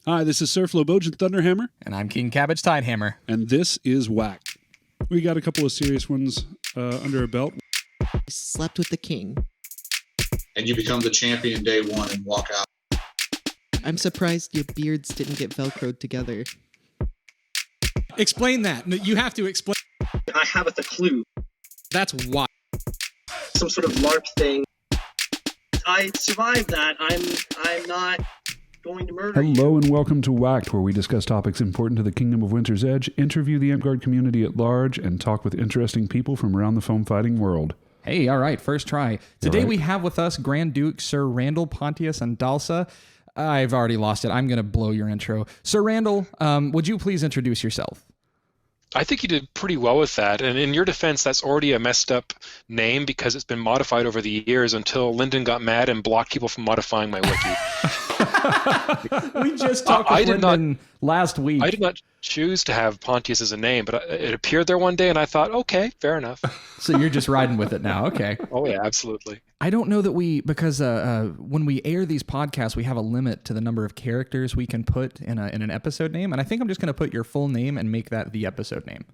Hi, this is Sir Flobojan Thunderhammer. And I'm King Cabbage Tidehammer. And this is WAK. We got a couple of serious ones under our belt. Slept with the king. And you become the champion day one and walk out. I'm surprised your beards didn't get Velcroed together. Explain that. You have to explain. I haven't a clue. That's why. Some sort of LARP thing. I survived that. I'm not going to murder you. Hello and welcome to WAKed, where we discuss topics important to the Kingdom of Winter's Edge, interview the Amtgard community at large, and talk with interesting people from around the foam fighting world. Hey, all right, first try. Today we have with us Grand Duke Sir Randall, Pontius, and Andalsa. I've already lost it. I'm going to blow your intro. Sir Randall, would you please introduce yourself? I think you did pretty well with that. And in your defense, that's already a messed up name because it's been modified over the years until Lyndon got mad and blocked people from modifying my wiki. We just talked with Lyndon last week. I did not choose to have Pontius as a name, but it appeared there one day and I thought, okay, fair enough. So you're just riding with it now. Okay. Oh, yeah, absolutely. I don't know that because when we air these podcasts, we have a limit to the number of characters we can put in an episode name. And I think I'm just going to put your full name and make that the episode name.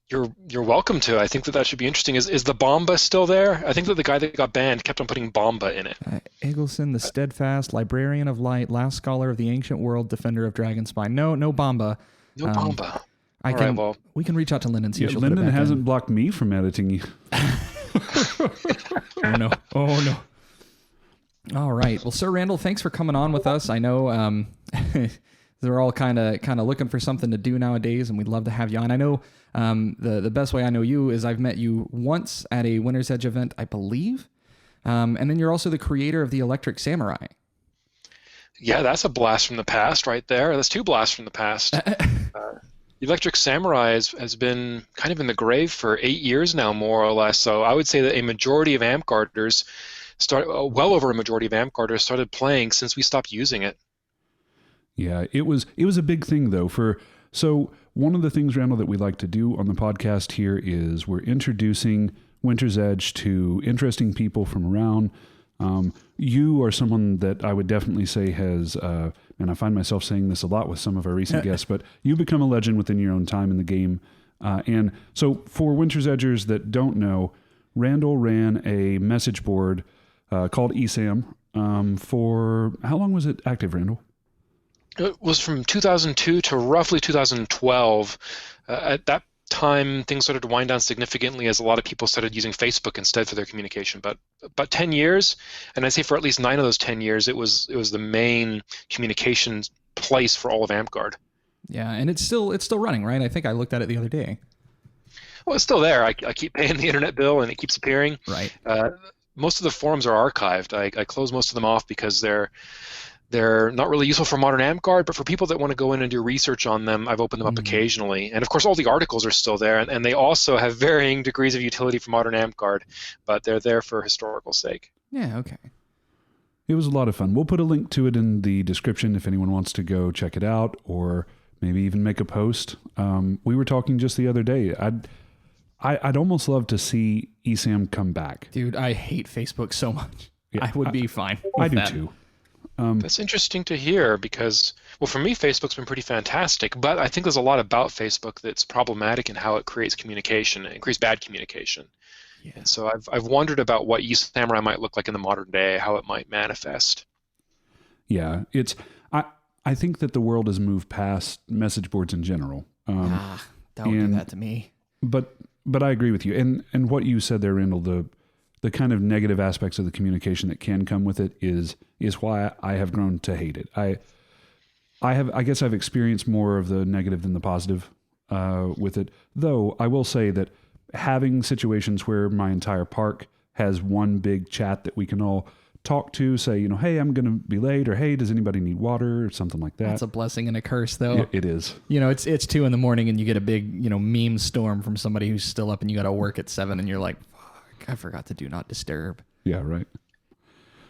You're welcome to. I think that should be interesting. Is the Bomba still there? I think that the guy that got banned kept on putting Bomba in it. Egilsson, the Steadfast, Librarian of Light, Last Scholar of the Ancient World, Defender of Dragonspine. No Bomba. No Bomba. We can reach out to Lyndon and see if she'll Lyndon put it back hasn't in. blocked me from editing you. Oh no. All right. Well, Sir Randall, thanks for coming on with us. I know they're all kind of looking for something to do nowadays, and we'd love to have you on. I know the best way I know you is I've met you once at a Winter's Edge event, I believe, and then you're also the creator of the Electric Samurai. Yeah, that's a blast from the past right there. That's two blasts from the past. The Electric Samurai has been kind of in the grave for 8 years now, more or less. So I would say that a majority of Amtgarders well over a majority of Amtgarders started playing since we stopped using it. Yeah, it was a big thing though. So one of the things, Randall, that we like to do on the podcast here is we're introducing Winter's Edge to interesting people from around. You are someone that I would definitely say has, and I find myself saying this a lot with some of our recent guests, but you've become a legend within your own time in the game. And so for Winter's Edgers that don't know, Randall ran a message board called ESAM for, how long was it active, Randall? It was from 2002 to roughly 2012. At that time, things started to wind down significantly as a lot of people started using Facebook instead for their communication. But about 10 years, and I'd say for at least 9 of those 10 years, it was the main communications place for all of Amtgard. Yeah, and it's still running, right? I think I looked at it the other day. Well, it's still there. I keep paying the internet bill, and it keeps appearing. Right. Most of the forums are archived. I close most of them off because they're not really useful for modern Amtgard, but for people that want to go in and do research on them, I've opened them up occasionally. And of course, all the articles are still there, and they also have varying degrees of utility for modern Amtgard, but they're there for historical sake. Yeah, okay. It was a lot of fun. We'll put a link to it in the description if anyone wants to go check it out, or maybe even make a post. We were talking just the other day. I'd almost love to see ESAM come back. Dude, I hate Facebook so much. Yeah, I would be fine with I do that. too. That's interesting to hear because, well, for me, Facebook's been pretty fantastic, but I think there's a lot about Facebook that's problematic in how it creates communication. It creates bad communication. Yeah. And so I've wondered about what Samurai might look like in the modern day, how it might manifest. Yeah, I think that the world has moved past message boards in general. Don't do that to me. But I agree with you. And what you said there, Randall, the kind of negative aspects of the communication that can come with it is why I have grown to hate it. I guess I've experienced more of the negative than the positive with it. Though I will say that having situations where my entire park has one big chat that we can all talk to, say, hey, I'm going to be late, or hey, does anybody need water, or something like that. That's a blessing and a curse, though. Yeah, it is. It's 2 a.m. and you get a big, meme storm from somebody who's still up and you got to work at 7 and you're like, fuck, I forgot to do not disturb. Yeah, right.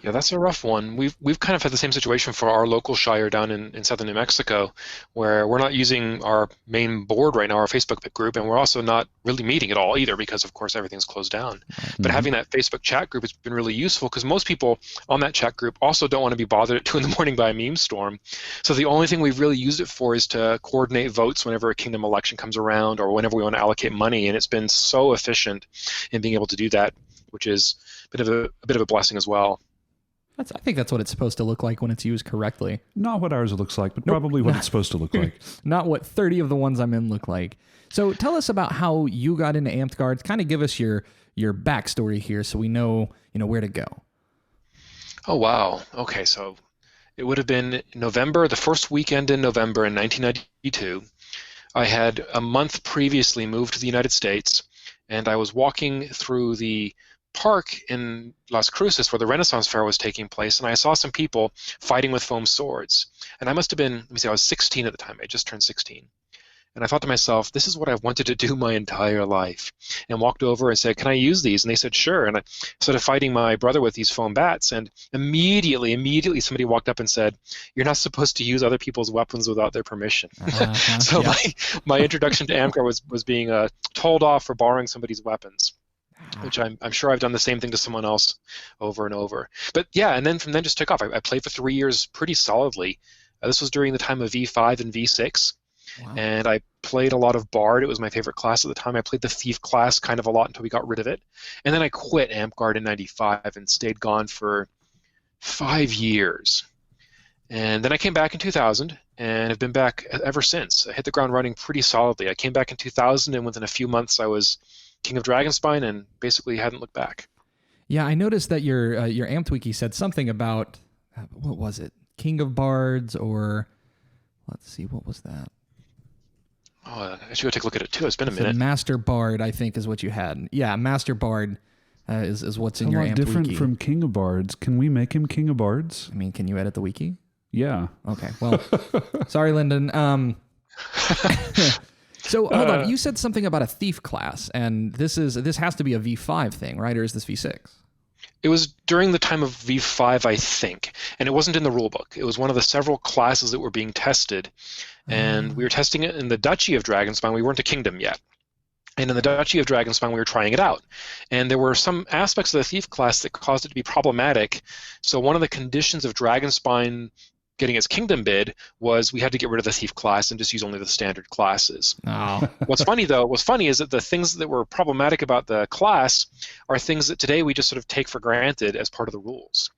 Yeah, that's a rough one. We've kind of had the same situation for our local shire down in southern New Mexico, where we're not using our main board right now, our Facebook group, and we're also not really meeting at all either because, of course, everything's closed down. But having that Facebook chat group has been really useful because most people on that chat group also don't want to be bothered at 2 in the morning by a meme storm. So the only thing we've really used it for is to coordinate votes whenever a kingdom election comes around or whenever we want to allocate money, and it's been so efficient in being able to do that, which is a bit of a blessing as well. I think that's what it's supposed to look like when it's used correctly. Not what ours looks like, but probably what it's supposed to look like. Not what 30 of the ones I'm in look like. So tell us about how you got into Amtgard. Kind of give us your backstory here so we know where to go. Oh, wow. Okay, so it would have been November, the first weekend in November in 1992. I had a month previously moved to the United States, and I was walking through the park in Las Cruces where the Renaissance Fair was taking place, and I saw some people fighting with foam swords. And I must have been, I was 16 at the time. I just turned 16. And I thought to myself, this is what I've wanted to do my entire life. And walked over and said, can I use these? And they said, sure. And I started fighting my brother with these foam bats. And immediately somebody walked up and said, you're not supposed to use other people's weapons without their permission. So my introduction to Amtgard was being told off for borrowing somebody's weapons, which I'm sure I've done the same thing to someone else over and over. But yeah, and then from then just took off. I played for 3 years pretty solidly. This was during the time of V5 and V6. Wow. And I played a lot of Bard. It was my favorite class at the time. I played the Thief class kind of a lot until we got rid of it. And then I quit Amtgard in 95 and stayed gone for 5 years. And then I came back in 2000 and have been back ever since. I hit the ground running pretty solidly. I came back in 2000, and within a few months I was King of Dragonspine and basically hadn't looked back. Yeah, I noticed that your Amped Wiki said something about, what was it? King of Bards, or let's see, what was that? Oh, I should go take a look at it too. It's been a minute. Master Bard, I think, is what you had. Yeah, Master Bard is what's in your Amped Wiki. A lot different from King of Bards. Can we make him King of Bards? I mean, can you edit the wiki? Yeah. Okay, well, sorry, Lyndon. So hold on, you said something about a thief class, and this has to be a V5 thing, right? Or is this V6? It was during the time of V5, I think, and it wasn't in the rulebook. It was one of the several classes that were being tested, and we were testing it in the Duchy of Dragonspine. We weren't a kingdom yet. And in the Duchy of Dragonspine, we were trying it out. And there were some aspects of the thief class that caused it to be problematic. So one of the conditions of Dragonspine getting its kingdom bid was we had to get rid of the thief class and just use only the standard classes. Oh. What's funny is that the things that were problematic about the class are things that today we just sort of take for granted as part of the rules.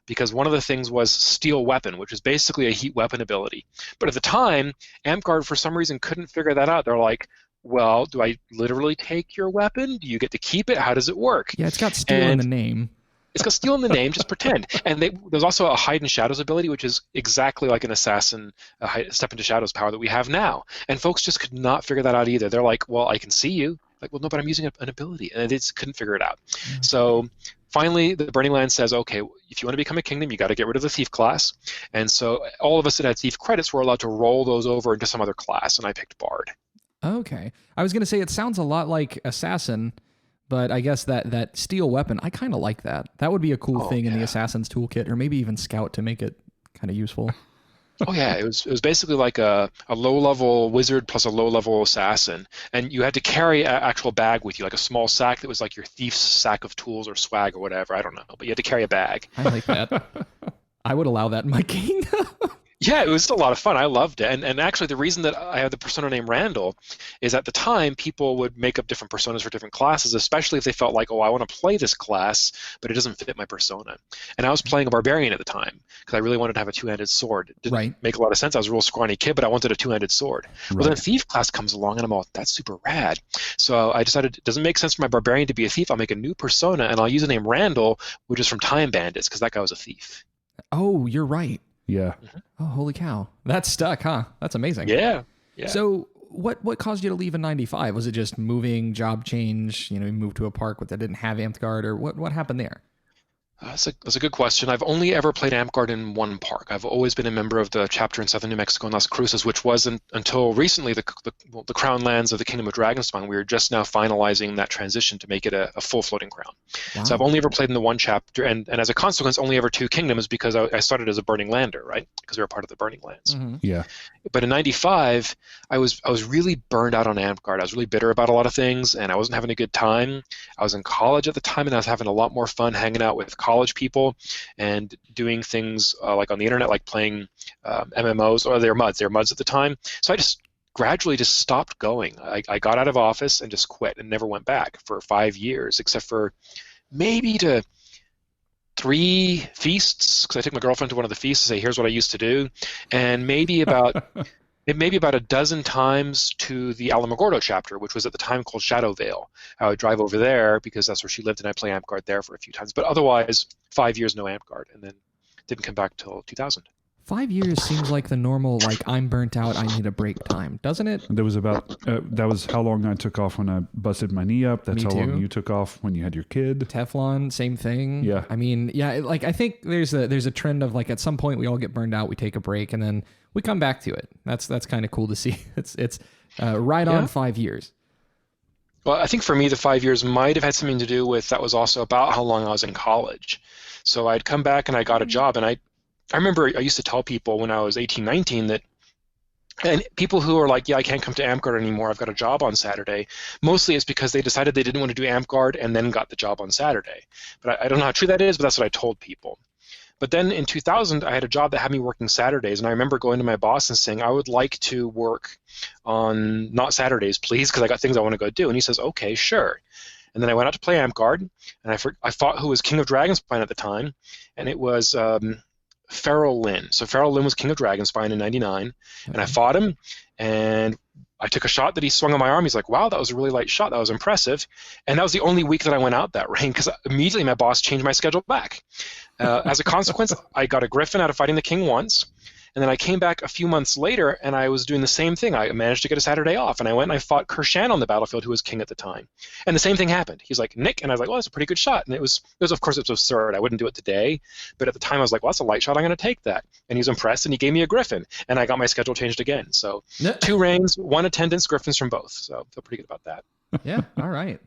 Because one of the things was steel weapon, which is basically a heat weapon ability. But at the time, Amtgard for some reason couldn't figure that out. They're like, well, do I literally take your weapon? Do you get to keep it? How does it work? Yeah, it's got steel in the name. It's got steel in the name, just pretend. And there's also a hide in shadows ability, which is exactly like an assassin step into shadows power that we have now. And folks just could not figure that out either. They're like, well, I can see you. Like, well, no, but I'm using an ability. And they just couldn't figure it out. Mm-hmm. So finally, the Burning Land says, okay, if you want to become a kingdom, you got to get rid of the thief class. And so all of us that had thief credits were allowed to roll those over into some other class, and I picked Bard. Okay. I was going to say it sounds a lot like assassin, but I guess that steel weapon, I kind of like that. That would be a cool thing in the Assassin's Toolkit, or maybe even Scout to make it kind of useful. Oh yeah, it was basically like a low-level wizard plus a low-level assassin, and you had to carry an actual bag with you, like a small sack that was like your thief's sack of tools or swag or whatever. I don't know, but you had to carry a bag. I like that. I would allow that in my kingdom. Yeah, it was just a lot of fun. I loved it. And actually the reason that I have the persona name Randall is at the time people would make up different personas for different classes, especially if they felt like, oh, I want to play this class, but it doesn't fit my persona. And I was playing a barbarian at the time because I really wanted to have a two-handed sword. It didn't make a lot of sense. I was a real scrawny kid, but I wanted a two-handed sword. Well, then a thief class comes along and I'm all, that's super rad. So I decided it doesn't make sense for my barbarian to be a thief. I'll make a new persona and I'll use the name Randall, which is from Time Bandits because that guy was a thief. Oh, you're right. Yeah. Oh, holy cow. That's stuck, huh? That's amazing. Yeah. So what caused you to leave in 95? Was it just moving, job change, you moved to a park that didn't have Amtgard, or what happened there? That's a good question. I've only ever played Amtgard in one park. I've always been a member of the chapter in southern New Mexico in Las Cruces, which wasn't until recently the crown lands of the Kingdom of Dragonspine. We are just now finalizing that transition to make it a full floating crown. Wow. So I've only ever played in the one chapter, and as a consequence, only ever two kingdoms because I started as a Burning Lander, right? Because we were part of the Burning Lands. Mm-hmm. Yeah. But in '95, I was really burned out on Amtgard. I was really bitter about a lot of things, and I wasn't having a good time. I was in college at the time, and I was having a lot more fun hanging out with college people and doing things like on the internet, like playing MMOs, or they were MUDs at the time. So I just gradually just stopped going. I got out of office and just quit and never went back for 5 years, except for maybe to 3 feasts, because I took my girlfriend to one of the feasts to say, here's what I used to do, and maybe about a dozen times to the Alamogordo chapter, which was at the time called Shadow Vale. I would drive over there because that's where she lived, and I'd play Amtgard there for a few times. But otherwise, 5 years no Amtgard, and then didn't come back till 2000. 5 years seems like the normal, like, I'm burnt out, I need a break time, doesn't it? There was that was how long I took off when I busted my knee up. That's Me how long too. you took off when you had your kid. Teflon, same thing. Yeah. I mean, yeah, like, I think there's a trend of, like, at some point we all get burned out, we take a break, and then we come back to it. That's kind of cool to see. It's right on 5 years. Well, I think for me, the 5 years might have had something to do with that was also about how long I was in college. So I'd come back and I got a job, and I remember I used to tell people when I was 18, 19 that, and people who are like, yeah, I can't come to Amtgard anymore, I've got a job on Saturday, mostly it's because they decided they didn't want to do Amtgard and then got the job on Saturday. But I don't know how true that is, but that's what I told people. But then in 2000, I had a job that had me working Saturdays, and I remember going to my boss and saying, I would like to work on not Saturdays, please, because I got things I want to go do. And he says, okay, sure. And then I went out to play Amtgard, and I fought who was King of Dragonspine at the time, and it was Farrell Lynn. So Farrell Lynn was King of Dragonspine in '99, and I fought him, and I took a shot that he swung on my arm. He's like, wow, that was a really light shot. That was impressive. And that was the only week that I went out that ring, because immediately my boss changed my schedule back. As a consequence, I got a Griffin out of fighting the king once, and then I came back a few months later, and I was doing the same thing. I managed to get a Saturday off, and I went and I fought Kershan on the battlefield, who was king at the time. And the same thing happened. He's like, Nick, and I was like, well, that's a pretty good shot. And it was of course, it was absurd. I wouldn't do it today. But at the time, I was like, well, that's a light shot. I'm going to take that. And he was impressed, and he gave me a Griffin, and I got my schedule changed again. So 2 reigns, 1 attendance, Griffins from both. So I feel pretty good about that. Yeah, all right.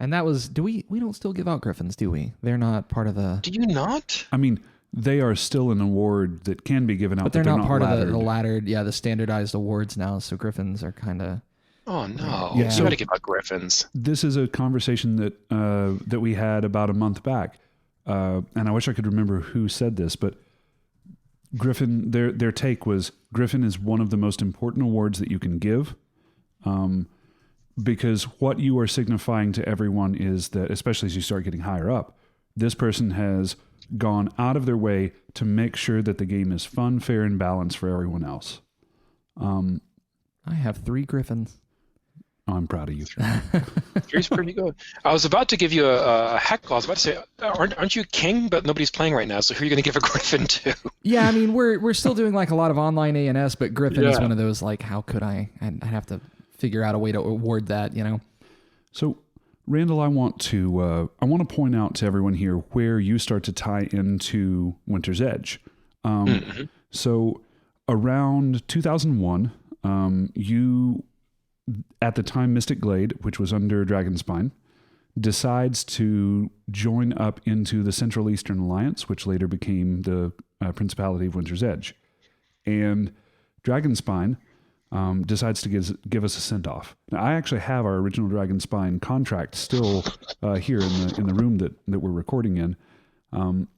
That was, we don't still give out Griffins, do we? They're not part of the... Do you not? I mean, they are still an award that can be given out, but they're not part laddered. of the laddered, the standardized awards now, so Griffins are kind of... Oh, no. Yeah. You got to give out Griffins. This is a conversation that we had about a month back, and I wish I could remember who said this, but Griffin, their take was, Griffin is one of the most important awards that you can give, because what you are signifying to everyone is that, especially as you start getting higher up, this person has gone out of their way to make sure that the game is fun, fair, and balanced for everyone else. I have 3 Griffins. Oh, I'm proud of you. Yours pretty good. I was about to give you a heckle. I was about to say, aren't you king? But nobody's playing right now, so who are you going to give a Griffin to? Yeah, I mean, we're still doing like a lot of online ANS, but Griffin is one of those, like, how could I'd have to figure out a way to award that, So, Randall, I want to point out to everyone here where you start to tie into Winter's Edge. So, around 2001, you, at the time, Mystic Glade, which was under Dragonspine, decides to join up into the Central Eastern Alliance, which later became the Principality of Winter's Edge. And Dragonspine decides to give us a send-off. Now, I actually have our original Dragonspine contract still here in the room that we're recording in. Signed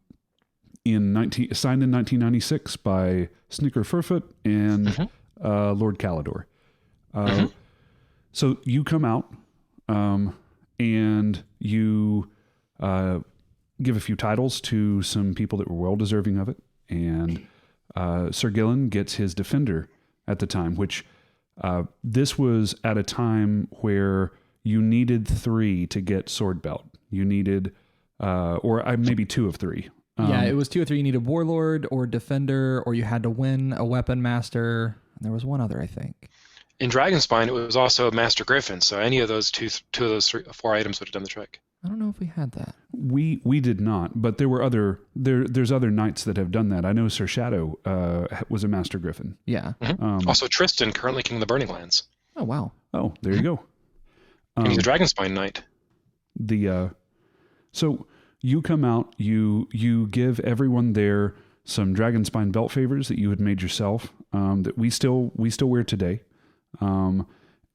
in 1996 by Snicker Furfoot and Lord Calidor. So you come out and you give a few titles to some people that were well deserving of it, and Sir Gillen gets his Defender at the time, which this was at a time where you needed 3 to get Sword Belt. You needed, or maybe 2 of 3. It was 2 or 3. You needed Warlord or Defender, or you had to win a Weapon Master. And there was one other, I think. In Dragonspine, it was also a Master Griffin, so any of those 4 items would have done the trick. I don't know if we had that. We did not, but there were there's other knights that have done that. I know Sir Shadow was a Master Griffin. Yeah. Also Tristan, currently King of the Burning Lands. Oh, wow. Oh, there you go. He's a Dragonspine knight. So you come out, you give everyone there some Dragonspine belt favors that you had made yourself, that we still wear today,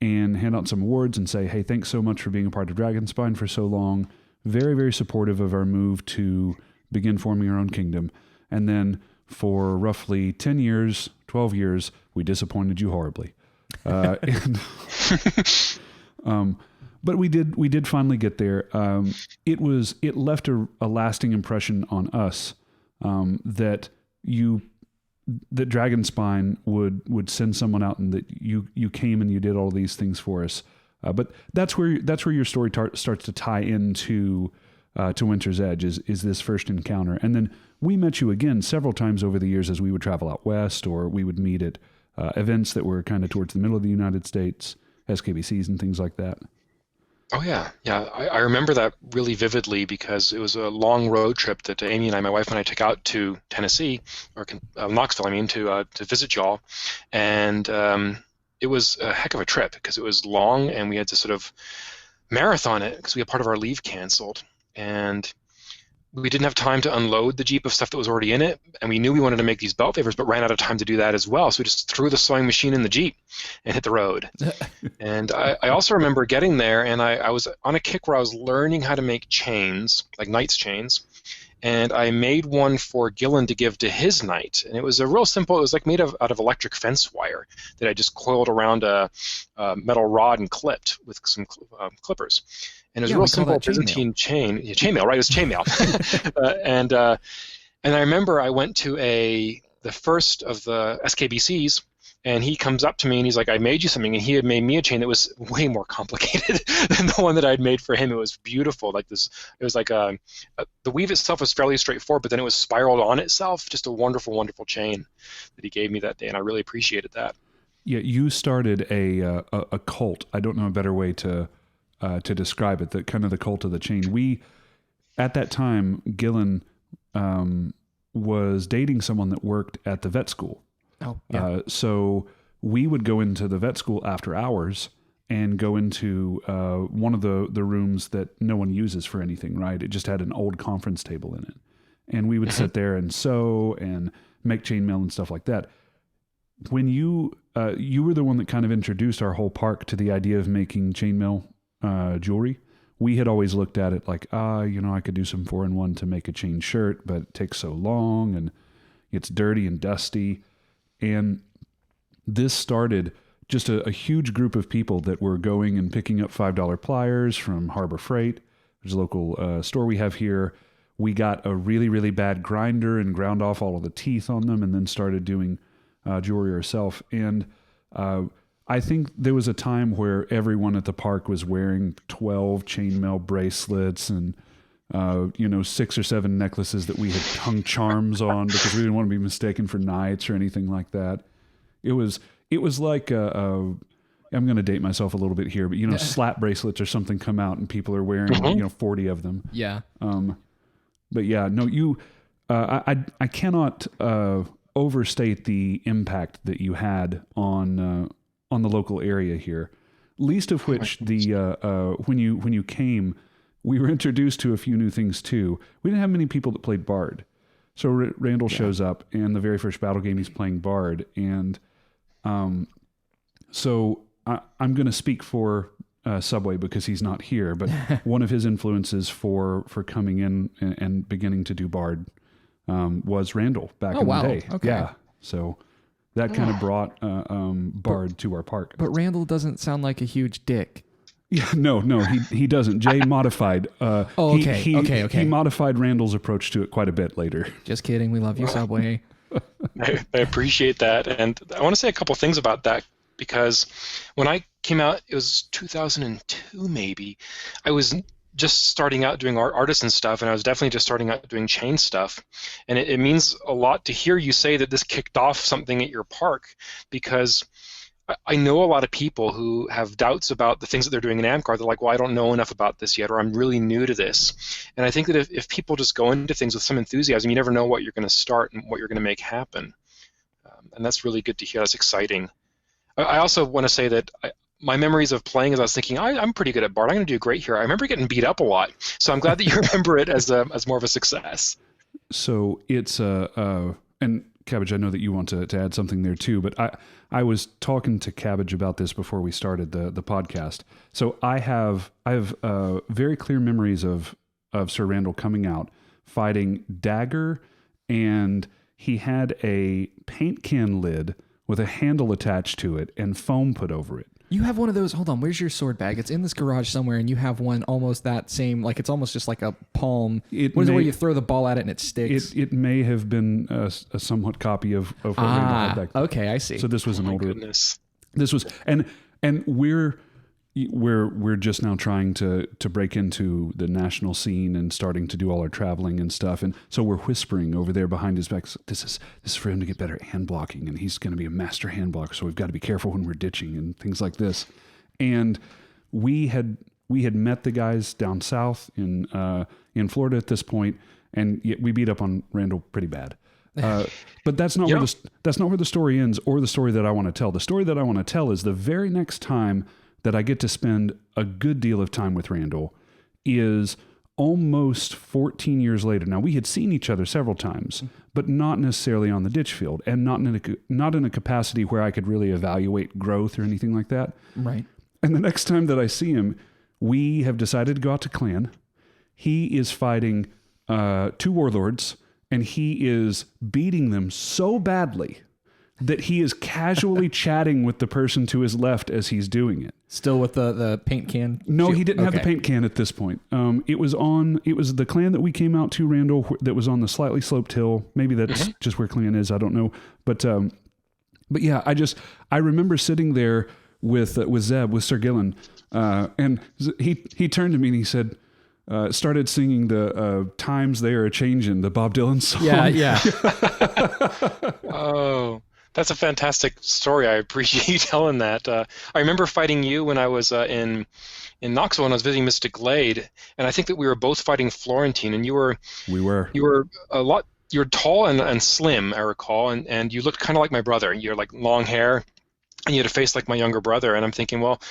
and hand out some awards and say, hey, thanks so much for being a part of Dragonspine for so long. Very, very supportive of our move to begin forming our own kingdom. And then for roughly 10 years, 12 years, we disappointed you horribly. But we did finally get there. It left a lasting impression on us, that Dragonspine would send someone out, and that you came and you did all these things for us. But that's where your story starts to tie into to Winter's Edge is this first encounter. And then we met you again several times over the years as we would travel out west, or we would meet at events that were kind of towards the middle of the United States, SKBCs and things like that. Oh, yeah. Yeah, I remember that really vividly because it was a long road trip that Amy and I, my wife and I, took out to Tennessee, or Knoxville, to visit y'all. And it was a heck of a trip because it was long and we had to sort of marathon it because we had part of our leave canceled. And we didn't have time to unload the Jeep of stuff that was already in it, and we knew we wanted to make these belt favors, but ran out of time to do that as well. So we just threw the sewing machine in the Jeep and hit the road. And I also remember getting there, and I was on a kick where I was learning how to make chains, like knight's chains, and I made one for Gillen to give to his knight. And it was a real simple, it was like made out of electric fence wire that I just coiled around a metal rod and clipped with some clippers. And it was a real simple Byzantine chainmail, right? It was chainmail. And I remember I went to the first of the SKBCs, and he comes up to me and he's like, I made you something. And he had made me a chain that was way more complicated than the one that I'd made for him. It was beautiful. Like this, it was like the weave itself was fairly straightforward, but then it was spiraled on itself. Just a wonderful, wonderful chain that he gave me that day. And I really appreciated that. Yeah, you started a cult. I don't know a better way to describe it, the cult of the chain. We, at that time, Gillen was dating someone that worked at the vet school. Oh, yeah. So we would go into the vet school after hours and go into one of the rooms that no one uses for anything, right? It just had an old conference table in it. And we would sit there and sew and make chainmail and stuff like that. When you were the one that kind of introduced our whole park to the idea of making chainmail jewelry. We had always looked at it like, I could do some 4-in-1 to make a chain shirt, but it takes so long and it's dirty and dusty. And this started just a huge group of people that were going and picking up $5 pliers from Harbor Freight. There's a local store we have here. We got a really, really bad grinder and ground off all of the teeth on them and then started doing jewelry ourselves. And I think there was a time where everyone at the park was wearing 12 chainmail bracelets and 6 or 7 necklaces that we had hung charms on because we didn't want to be mistaken for knights or anything like that. It was like I'm going to date myself a little bit here, but slap bracelets or something come out and people are wearing 40 of them. Yeah. But yeah, no, I cannot overstate the impact that you had on the local area here. Least of which when you came, we were introduced to a few new things too. We didn't have many people that played Bard. So Randall shows up, and the very first battle game he's playing Bard. And so I'm going to speak for Subway because he's not here, but one of his influences for coming in and beginning to do Bard was Randall back in the day. Okay. Yeah. So that kind of brought Bard to our park. But Randall doesn't sound like a huge dick. Yeah, no, he doesn't. Jay modified. Okay. He modified Randall's approach to it quite a bit later. Just kidding. We love you, Subway. I appreciate that. And I want to say a couple things about that because when I came out, it was 2002 maybe. I was just starting out doing artisan stuff, and I was definitely just starting out doing chain stuff. And it means a lot to hear you say that this kicked off something at your park because I know a lot of people who have doubts about the things that they're doing in Amtgard. They're like, well, I don't know enough about this yet, or I'm really new to this. And I think that if people just go into things with some enthusiasm, you never know what you're going to start and what you're going to make happen. And that's really good to hear. That's exciting. I also want to say that my memories of playing is I was thinking, I'm pretty good at Bard. I'm going to do great here. I remember getting beat up a lot. So I'm glad that you remember it as more of a success. So it's and Cabbage, I know that you want to add something there too, but I was talking to Cabbage about this before we started the podcast. So I have very clear memories of Sir Randall coming out, fighting Dagger, and he had a paint can lid with a handle attached to it and foam put over it. You have one of those. Hold on, where's your sword bag? It's in this garage somewhere, and you have one almost that same. Like it's almost just like a palm. What is it where you throw the ball at it and it sticks? It may have been a somewhat copy of what Randall had back then. Okay, I see. So this was an older. Goodness. This was and we're just now trying to break into the national scene and starting to do all our traveling and stuff, and so we're whispering over there behind his back. This is for him to get better at hand blocking, and he's going to be a master hand blocker. So we've got to be careful when we're ditching and things like this. And we had met the guys down south in Florida at this point, and yet we beat up on Randall pretty bad. But that's not where the story ends, or the story that I want to tell. The story that I want to tell is the very next time that I get to spend a good deal of time with Randall is almost 14 years later. Now, we had seen each other several times, but not necessarily on the ditch field, and not in a capacity where I could really evaluate growth or anything like that. Right. And the next time that I see him, we have decided to go out to clan. He is fighting 2 warlords, and he is beating them so badly that he is casually chatting with the person to his left as he's doing it. Still with the paint can? No, he didn't have the paint can at this point. It was the clan that we came out to, Randall, that was on the slightly sloped hill. Maybe that's just where clan is. I don't know. But yeah, I remember sitting there with Zeb, with Sir Gillen, and he turned to me and he said, started singing the Times They Are A-Changin', the Bob Dylan song. Yeah. Oh, that's a fantastic story. I appreciate you telling that. I remember fighting you when I was in Knoxville when I was visiting Mystic Glade, and I think that we were both fighting Florentine, and you were tall and slim, I recall, and you looked kind of like my brother. You had like long hair, and you had a face like my younger brother, and I'm thinking, well,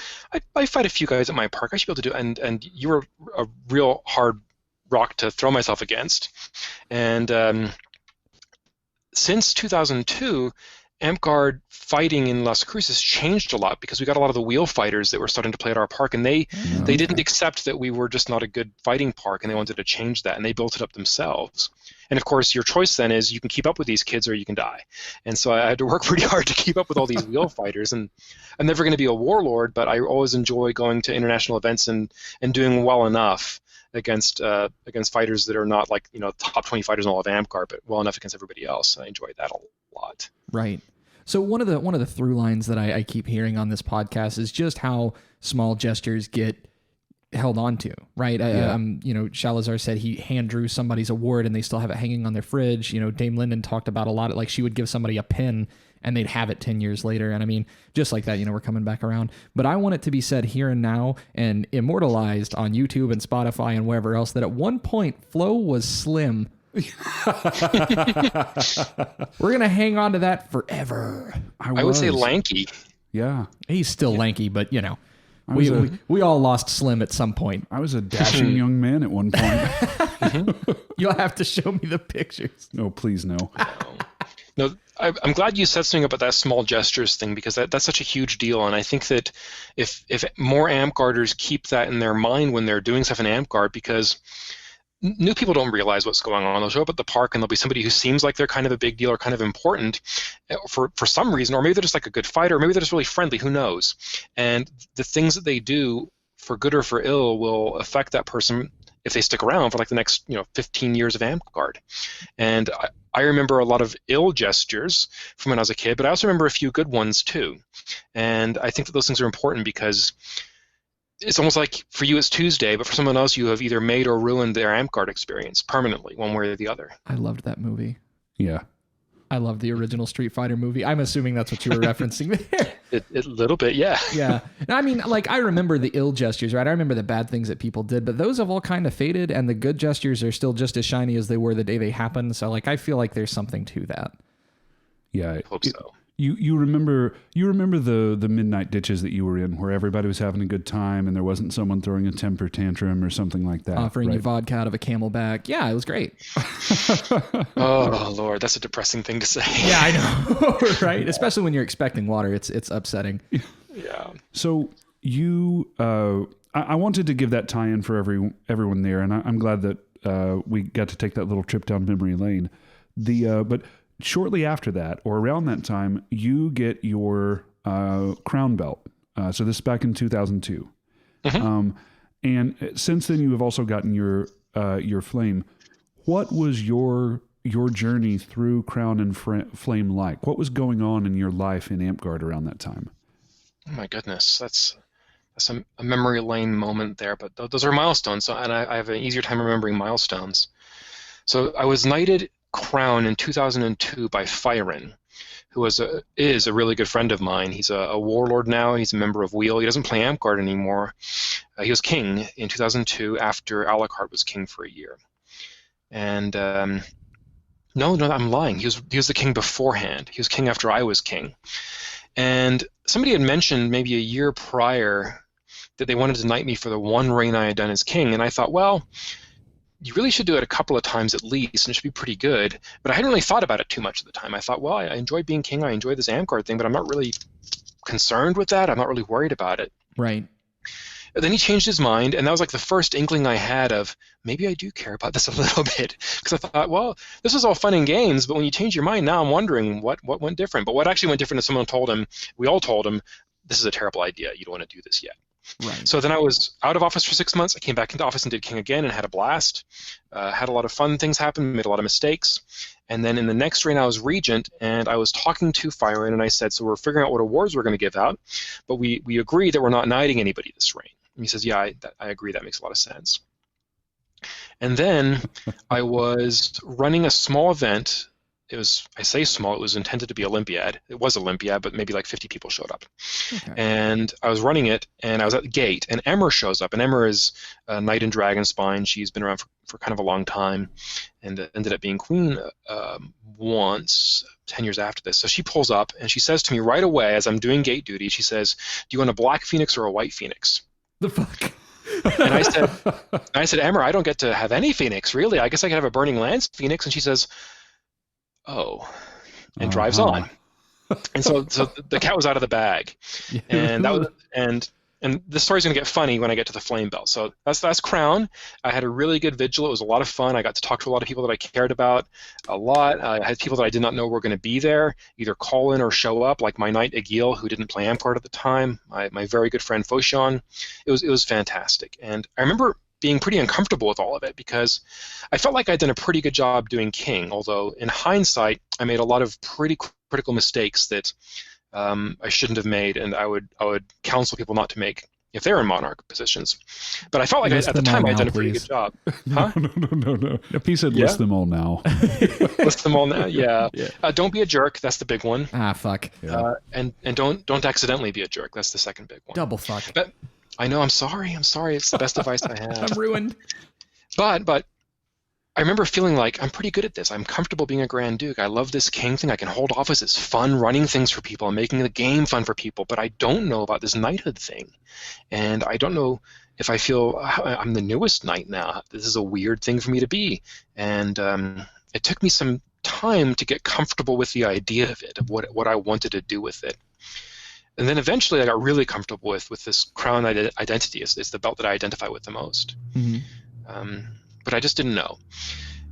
I fight a few guys at my park. I should be able to do it. And you were a real hard rock to throw myself against. And since 2002, Amtgard fighting in Las Cruces changed a lot because we got a lot of the wheel fighters that were starting to play at our park, and they didn't accept that we were just not a good fighting park, and they wanted to change that, and they built it up themselves. And of course, your choice then is you can keep up with these kids or you can die. And so I had to work pretty hard to keep up with all these wheel fighters. And I'm never going to be a warlord, but I always enjoy going to international events and doing well enough against fighters that are not like top 20 fighters in all of Amtgard, but well enough against everybody else. I enjoyed that a lot. Right. So one of the through lines that I keep hearing on this podcast is just how small gestures get held on to, right? Shalazar said he hand drew somebody's award and they still have it hanging on their fridge. Dame Linden talked about a lot, like she would give somebody a pin and they'd have it 10 years later. And I mean, just like that, we're coming back around. But I want it to be said here and now and immortalized on YouTube and Spotify and wherever else that at one point Flo was slim. We're gonna hang on to that forever. I would say lanky. Yeah, he's still lanky, but we all lost Slim at some point. I was a dashing young man at one point. You'll have to show me the pictures. No, please no. No, I'm glad you said something about that small gestures thing because that's such a huge deal, and I think that if more Amtgarders keep that in their mind when they're doing stuff in Amtgard, because new people don't realize what's going on. They'll show up at the park and there'll be somebody who seems like they're kind of a big deal or kind of important for some reason, or maybe they're just like a good fighter, or maybe they're just really friendly, who knows? And the things that they do, for good or for ill, will affect that person if they stick around for like the next 15 years of Amtgard. And I remember a lot of ill gestures from when I was a kid, but I also remember a few good ones too. And I think that those things are important because it's almost like for you it's Tuesday, but for someone else you have either made or ruined their Amtgard experience permanently, one way or the other. I loved that movie. Yeah. I love the original Street Fighter movie. I'm assuming that's what you were referencing there. A little bit, yeah. Yeah. I mean, like, I remember the ill gestures, right? I remember the bad things that people did, but those have all kind of faded, and the good gestures are still just as shiny as they were the day they happened. So, like, I feel like there's something to that. Yeah. I hope so. You remember the midnight ditches that you were in where everybody was having a good time and there wasn't someone throwing a temper tantrum or something like that. Offering right? you vodka out of a Camelback. Yeah, it was great. Oh, Lord, that's a depressing thing to say. Yeah, I know. Right? Especially when you're expecting water. It's upsetting. Yeah. So you, I wanted to give that tie-in for everyone there, and I'm glad that we got to take that little trip down memory lane. But shortly after that, or around that time, you get your crown belt. So this is back in 2002. Mm-hmm. And since then, you have also gotten your flame. What was your journey through Crown and Flame like? What was going on in your life in Amtgard around that time? Oh my goodness, that's a memory lane moment there. But those are milestones, and I have an easier time remembering milestones. So I was knighted Crown in 2002 by Fyron, who is a really good friend of mine. He's a warlord now. He's a member of Wheel. He doesn't play Amtgard anymore. He was king in 2002 after Alucard was king for a year. And no, I'm lying. He was the king beforehand. He was king after I was king. And somebody had mentioned maybe a year prior that they wanted to knight me for the one reign I had done as king. And I thought, well, you really should do it a couple of times at least, and it should be pretty good. But I hadn't really thought about it too much at the time. I thought, well, I enjoy being king. I enjoy this Amtgard thing, but I'm not really concerned with that. I'm not really worried about it. Right. And then he changed his mind, and that was like the first inkling I had of maybe I do care about this a little bit. Because I thought, well, this was all fun and games, but when you change your mind, now I'm wondering what went different. But what actually went different is we all told him, this is a terrible idea. You don't want to do this yet. Right. So then I was out of office for 6 months. I came back into office and did king again and had a blast. Had a lot of fun things happen, made a lot of mistakes. And then in the next reign, I was regent, and I was talking to Fyron, and I said, so we're figuring out what awards we're going to give out, but we agree that we're not knighting anybody this reign. And he says, yeah, I agree. That makes a lot of sense. And then I was running a small event. I say small, it was intended to be Olympiad. It was Olympiad, but maybe like 50 people showed up. Okay. And I was running it, and I was at the gate, and Emmer shows up. And Emmer is a knight in Dragonspine. She's been around for kind of a long time, and ended up being queen once, 10 years after this. So she pulls up, and she says to me right away, as I'm doing gate duty, she says, do you want a black phoenix or a white phoenix? The fuck? And I said, Emmer, I don't get to have any phoenix, really. I guess I could have a Burning Lands phoenix. And she says, oh, and drives on. And so the cat was out of the bag. And that was and the story's going to get funny when I get to the flame belt. So that's Crown. I had a really good vigil. It was a lot of fun. I got to talk to a lot of people that I cared about a lot. I had people that I did not know were going to be there, either call in or show up, like my knight Egil, who didn't play Amtgard at the time, my very good friend Foshan. It was fantastic. And I remember being pretty uncomfortable with all of it because I felt like I'd done a pretty good job doing king, although in hindsight I made a lot of pretty critical mistakes that I shouldn't have made, and I would counsel people not to make if they're in monarch positions. But I felt like at the time I'd done a pretty good job. Huh? No. He said list them all now. List them all now, yeah. Don't be a jerk, that's the big one. Fuck. And don't accidentally be a jerk, that's the second big one. Double fuck. But I know, I'm sorry, it's the best advice I have. I'm ruined. But I remember feeling like I'm pretty good at this. I'm comfortable being a Grand Duke. I love this king thing. I can hold office. It's fun running things for people and making the game fun for people. But I don't know about this knighthood thing. And I don't know if I feel I'm the newest knight now. This is a weird thing for me to be. And it took me some time to get comfortable with the idea of it, of what I wanted to do with it. And then eventually I got really comfortable with this crown identity. It's the belt that I identify with the most. Mm-hmm. But I just didn't know.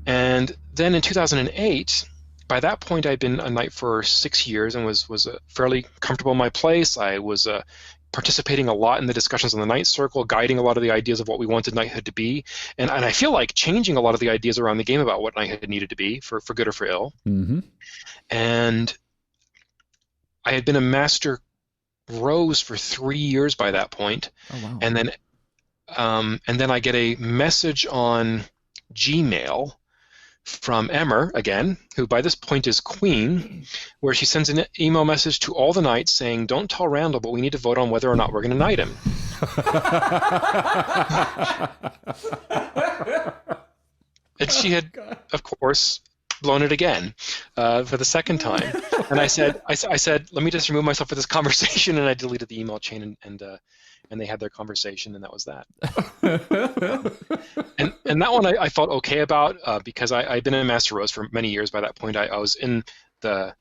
And then in 2008, by that point I'd been a knight for 6 years and was fairly comfortable in my place. I was participating a lot in the discussions on the Knight Circle, guiding a lot of the ideas of what we wanted knighthood to be. And I feel like changing a lot of the ideas around the game about what knighthood needed to be, for good or for ill. Mm-hmm. And I had been a master Rose for 3 years by that point. Oh, wow. And then I get a message on Gmail from Emmer, again, who by this point is Queen, where she sends an email message to all the knights saying, "Don't tell Randall, but we need to vote on whether or not we're going to knight him." And she had, of course, blown it again for the second time. And I said, "Let me just remove myself from this conversation," and I deleted the email chain, and they had their conversation, and that was that. And that one I felt okay about because I'd been in Master Rose for many years by that point. I was in the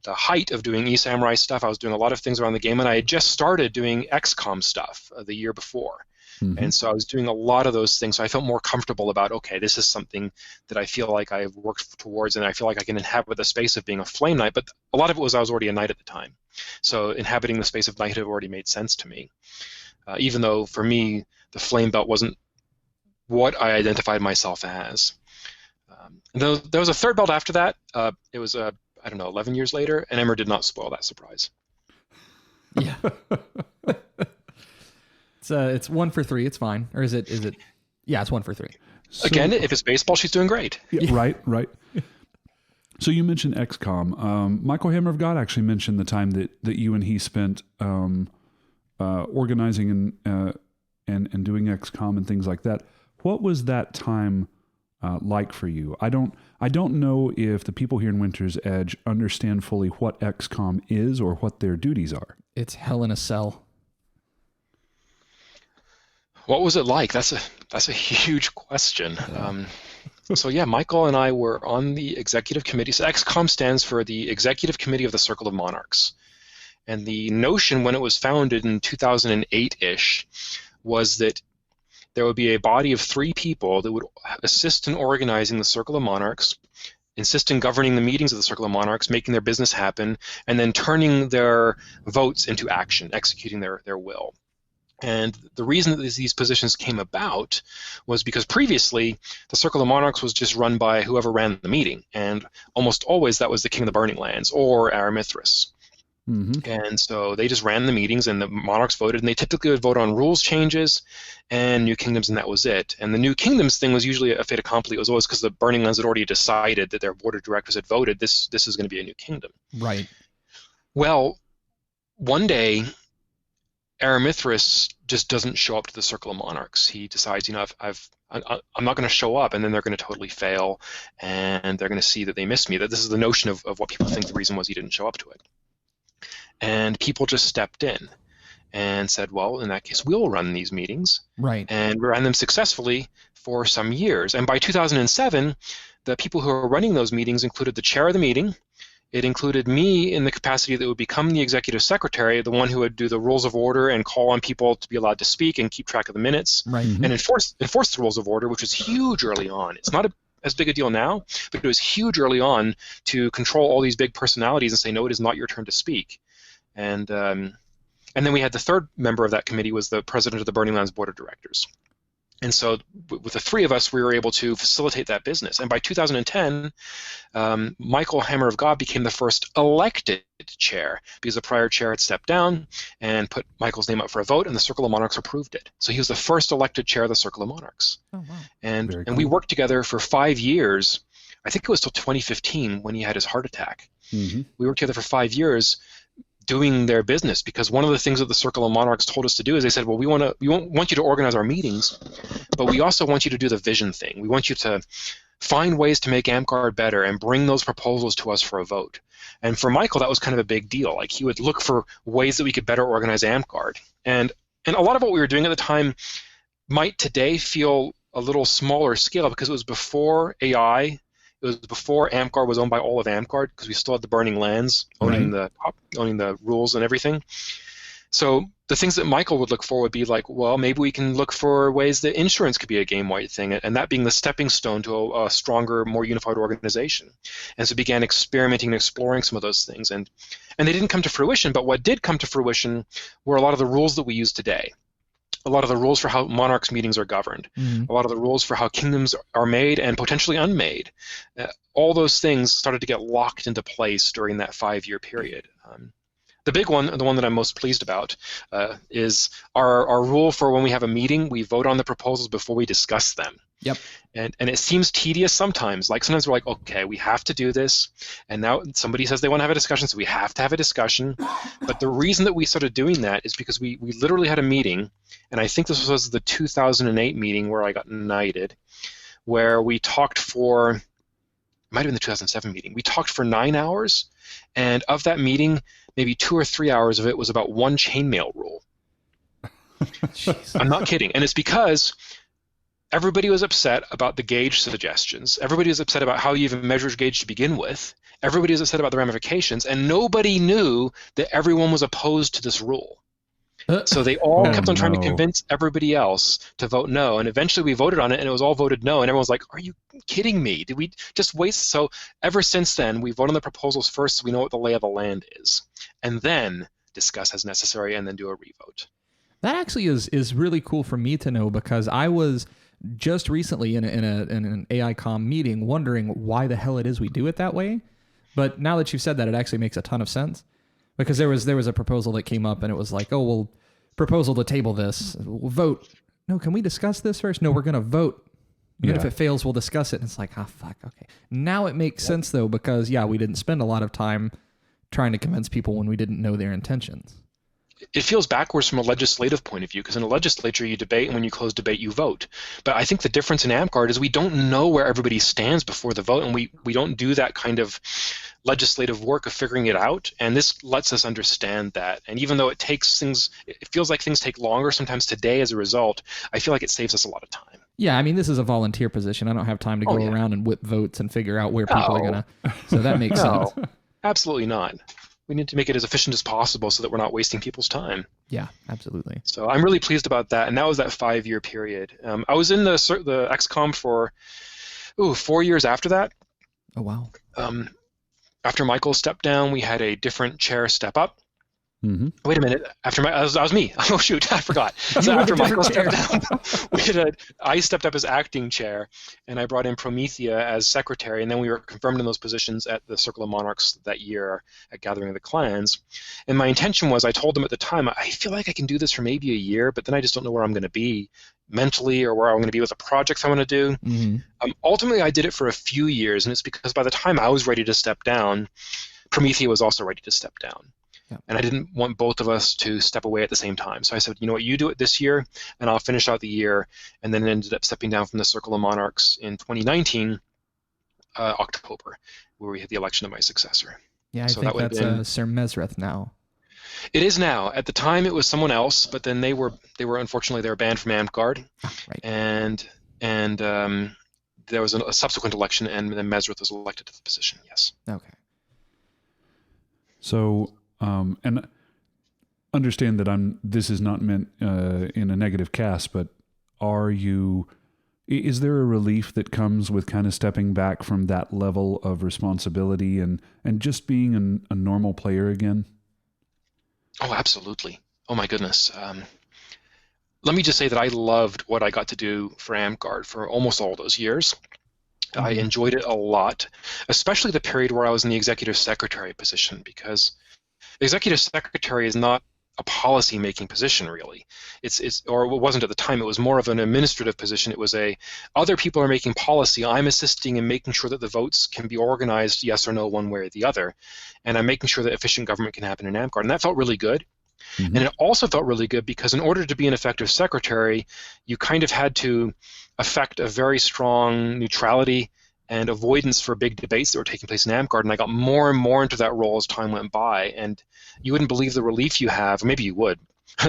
height of doing eSamurai stuff. I was doing a lot of things around the game, and I had just started doing XCOM stuff the year before. Mm-hmm. And so I was doing a lot of those things, so I felt more comfortable about, okay, this is something that I feel like I've worked towards, and I feel like I can inhabit the space of being a flame knight. But a lot of it was I was already a knight at the time. So inhabiting the space of knighthood already made sense to me. Even though, for me, the flame belt wasn't what I identified myself as. There was a third belt after that. It was, 11 years later, and Emmer did not spoil that surprise. Yeah. It's 1 for 3. It's fine. Or is it? Yeah, it's 1 for 3. So, again, if it's baseball, she's doing great. Yeah, right. So you mentioned XCOM. Michael Hammer of God actually mentioned the time that you and he spent organizing and doing XCOM and things like that. What was that time like for you? I don't know if the people here in Winter's Edge understand fully what XCOM is or what their duties are. It's hell in a cell. What was it like? That's a huge question. So yeah, Michael and I were on the executive committee. So XCOM stands for the Executive Committee of the Circle of Monarchs. And the notion when it was founded in 2008-ish was that there would be a body of 3 people that would assist in organizing the Circle of Monarchs, insist in governing the meetings of the Circle of Monarchs, making their business happen, and then turning their votes into action, executing their will. And the reason that these positions came about was because previously the Circle of Monarchs was just run by whoever ran the meeting, and almost always that was the King of the Burning Lands or Aramithris. Mm-hmm. And so they just ran the meetings, and the monarchs voted, and they typically would vote on rules changes and new kingdoms, and that was it. And the new kingdoms thing was usually a fait accompli. It was always because the Burning Lands had already decided that their board of directors had voted this is going to be a new kingdom. Right. Well, one day, Aramithris just doesn't show up to the Circle of Monarchs. He decides, I'm not going to show up, and then they're going to totally fail, and they're going to see that they missed me. That this is the notion of what people think the reason was he didn't show up to it. And people just stepped in and said, well, in that case, we'll run these meetings. Right. And we ran them successfully for some years. And by 2007, the people who were running those meetings included the chair of the meeting. It included me in the capacity that would become the executive secretary, the one who would do the rules of order and call on people to be allowed to speak and keep track of the minutes, right. And enforce the rules of order, which was huge early on. It's not as big a deal now, but it was huge early on to control all these big personalities and say, no, it is not your turn to speak. And then we had the third member of that committee was the president of the Burning Lands Board of Directors. And so with the 3 of us, we were able to facilitate that business. And by 2010, Michael Hammer of God became the first elected chair because the prior chair had stepped down and put Michael's name up for a vote, and the Circle of Monarchs approved it. So he was the first elected chair of the Circle of Monarchs. Oh, wow. And we worked together for 5 years. I think it was till 2015 when he had his heart attack. Mm-hmm. We worked together for 5 years doing their business, because one of the things that the Circle of Monarchs told us to do is they said, well, we want you to organize our meetings, but we also want you to do the vision thing. We want you to find ways to make Amtgard better and bring those proposals to us for a vote. And for Michael, that was kind of a big deal. Like, he would look for ways that we could better organize Amtgard. And a lot of what we were doing at the time might today feel a little smaller scale because it was before AI. It was before Amtgard was owned by all of Amtgard, because we still had the Burning Lands owning the rules and everything. So the things that Michael would look for would be like, well, maybe we can look for ways that insurance could be a game-wide thing, and that being the stepping stone to a stronger, more unified organization. And so began experimenting and exploring some of those things. And they didn't come to fruition, but what did come to fruition were a lot of the rules that we use today. A lot of the rules for how monarchs' meetings are governed, a lot of the rules for how kingdoms are made and potentially unmade. All those things started to get locked into place during that 5-year period. The big one, the one that I'm most pleased about, is our rule for when we have a meeting, we vote on the proposals before we discuss them. Yep. And it seems tedious sometimes. Like sometimes we're like, okay, we have to do this, and now somebody says they want to have a discussion, so we have to have a discussion. But the reason that we started doing that is because we literally had a meeting, and I think this was the 2008 meeting where I got knighted, where we talked for, it might have been the 2007 meeting, we talked for 9 hours, and of that meeting, maybe 2 or 3 hours of it was about one chainmail rule. I'm not kidding. And it's because everybody was upset about the gauge suggestions. Everybody was upset about how you even measure gauge to begin with. Everybody was upset about the ramifications, and nobody knew that everyone was opposed to this rule. So they all kept on trying to convince everybody else to vote no, and eventually we voted on it, and it was all voted no, and everyone was like, are you kidding me? Did we just waste? So ever since then, we vote on the proposals first so we know what the lay of the land is, and then discuss as necessary, and then do a revote. That actually is really cool for me to know, because I was just recently in an AICOM meeting wondering why the hell it is we do it that way. But now that you've said that, it actually makes a ton of sense, because there was a proposal that came up and it was like, oh, well, proposal to table this, we'll vote. No, can we discuss this first? No, we're going to vote. Even if it fails, we'll discuss it. And it's like, oh, fuck, okay. Now it makes sense, though, because, we didn't spend a lot of time trying to convince people when we didn't know their intentions. It feels backwards from a legislative point of view, because in a legislature you debate, and when you close debate you vote. But I think the difference in Amtgard is we don't know where everybody stands before the vote, and we don't do that kind of legislative work of figuring it out, and this lets us understand that. And even though it feels like things take longer sometimes today as a result, I feel like it saves us a lot of time. Yeah, I mean, this is a volunteer position. I don't have time to go around and whip votes and figure out where people are going to... So that makes sense. Absolutely not. We need to make it as efficient as possible so that we're not wasting people's time. Yeah, absolutely. So I'm really pleased about that, and that was that 5-year period. I was in the XCOM for 4 years after that. Oh, wow. After Michael stepped down, we had a different chair step up. Mm-hmm. Wait a minute. That was me. Oh, shoot. I forgot. So after Michael stepped down, I stepped up as acting chair, and I brought in Promethea as secretary, and then we were confirmed in those positions at the Circle of Monarchs that year at Gathering of the Clans. And my intention was, I told them at the time, I feel like I can do this for maybe a year, but then I just don't know where I'm going to be mentally or where I'm going to be with the projects I want to do. Mm-hmm. Ultimately, I did it for a few years, and it's because by the time I was ready to step down, Promethea was also ready to step down. Yeah. And I didn't want both of us to step away at the same time. So I said, you know what, you do it this year, and I'll finish out the year, and then ended up stepping down from the Circle of Monarchs in 2019, October, where we had the election of my successor. Yeah, I think that's Sir Mesrith now. It is now. At the time, it was someone else, but then they were unfortunately they were banned from Amtgard, right. and there was a subsequent election, and then Mesrith was elected to the position. Yes. Okay. So. And understand that this is not meant in a negative cast, but is there a relief that comes with kind of stepping back from that level of responsibility and just being a normal player again? Oh, absolutely. Oh my goodness. Let me just say that I loved what I got to do for Amtgard for almost all those years. Mm-hmm. I enjoyed it a lot, especially the period where I was in the executive secretary position, because the executive secretary is not a policy-making position, really. Or it wasn't at the time. It was more of an administrative position. It was other people are making policy. I'm assisting in making sure that the votes can be organized, yes or no, one way or the other, and I'm making sure that efficient government can happen in Amtgard. And that felt really good. Mm-hmm. And it also felt really good because in order to be an effective secretary, you kind of had to affect a very strong neutrality and avoidance for big debates that were taking place in Amtgard, and I got more and more into that role as time went by, and you wouldn't believe the relief you have, or maybe you would,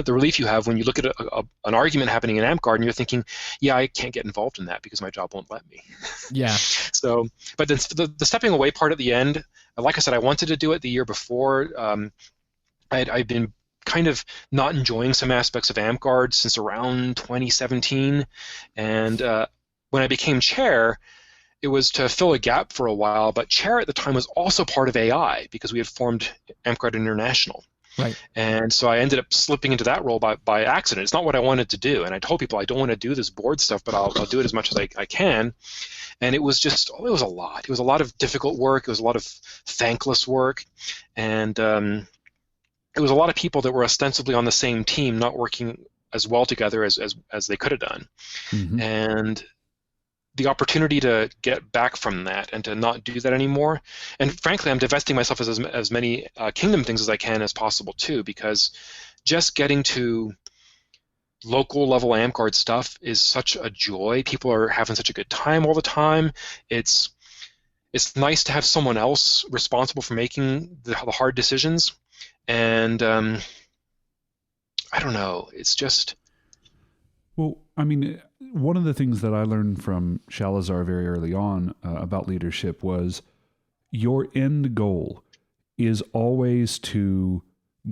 the relief you have when you look at an argument happening in Amtgard and you're thinking, yeah, I can't get involved in that because my job won't let me. Yeah. So, but then the stepping away part at the end, like I said, I wanted to do it the year before. I'd been kind of not enjoying some aspects of Amtgard since around 2017, and when I became chair, it was to fill a gap for a while, but chair at the time was also part of AI because we had formed Amtgard International. Right. And so I ended up slipping into that role by accident. It's not what I wanted to do. And I told people I don't want to do this board stuff, but I'll do it as much as I can. And it was a lot. It was a lot of difficult work. It was a lot of thankless work. And it was a lot of people that were ostensibly on the same team, not working as well together as they could have done. Mm-hmm. And the opportunity to get back from that and to not do that anymore. And frankly, I'm divesting myself as many kingdom things as I can as possible too, because just getting to local level Amtgard stuff is such a joy. People are having such a good time all the time. It's nice to have someone else responsible for making the hard decisions. And I don't know, it's just... Well, I mean, one of the things that I learned from Shalazar very early on about leadership was your end goal is always to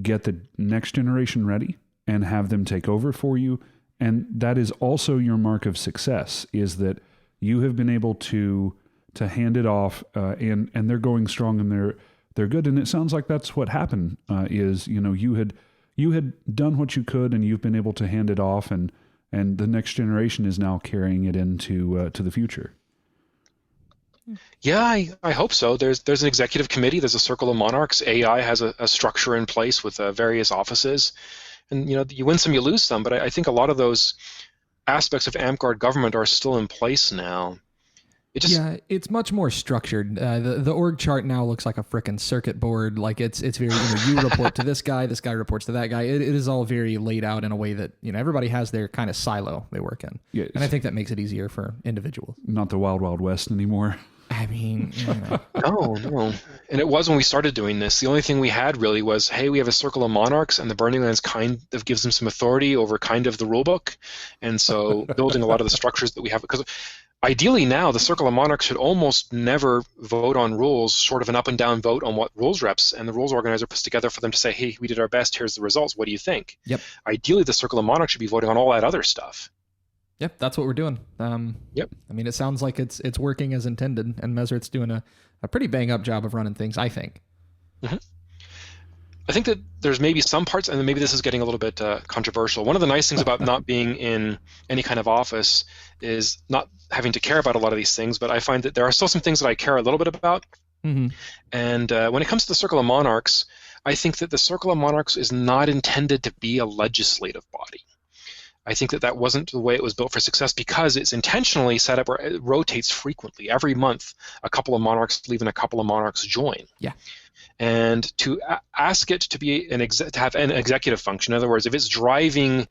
get the next generation ready and have them take over for you. And that is also your mark of success, is that you have been able to hand it off and they're going strong and they're good. And it sounds like that's what happened is, you had done what you could and you've been able to hand it off, and the next generation is now carrying it into to the future. Yeah, I hope so. There's an executive committee. There's a circle of monarchs. AI has a structure in place with various offices, and you win some, you lose some. But I think a lot of those aspects of Amtgard government are still in place now. Yeah, it's much more structured. The org chart now looks like a frickin' circuit board. Like it's very, you report to this guy reports to that guy. It is all very laid out in a way that, everybody has their kind of silo they work in. Yeah, and I think that makes it easier for individuals. Not the Wild Wild West anymore. I mean, No. And it was when we started doing this. The only thing we had really was, hey, we have a circle of monarchs, and the Burning Lands kind of gives them some authority over kind of the rulebook. And so building a lot of the structures that we have, because ideally now the circle of monarchs should almost never vote on rules, sort of an up and down vote on what rules reps and the rules organizer puts together for them to say, hey, we did our best, here's the results, what do you think? Yep. Ideally the circle of monarchs should be voting on all that other stuff. Yep, that's what we're doing. Yep. I mean, it sounds like it's working as intended, and Mesrit's doing a pretty bang-up job of running things, I think. Mm-hmm. I think that there's maybe some parts, and maybe this is getting a little bit controversial. One of the nice things about not being in any kind of office is not having to care about a lot of these things, but I find that there are still some things that I care a little bit about. Mm-hmm. And when it comes to the Circle of Monarchs, I think that the Circle of Monarchs is not intended to be a legislative body. I think that wasn't the way it was built for success, because it's intentionally set up where it rotates frequently. Every month, a couple of monarchs leave and a couple of monarchs join. Yeah. And to ask it to be to have an executive function, in other words, if it's driving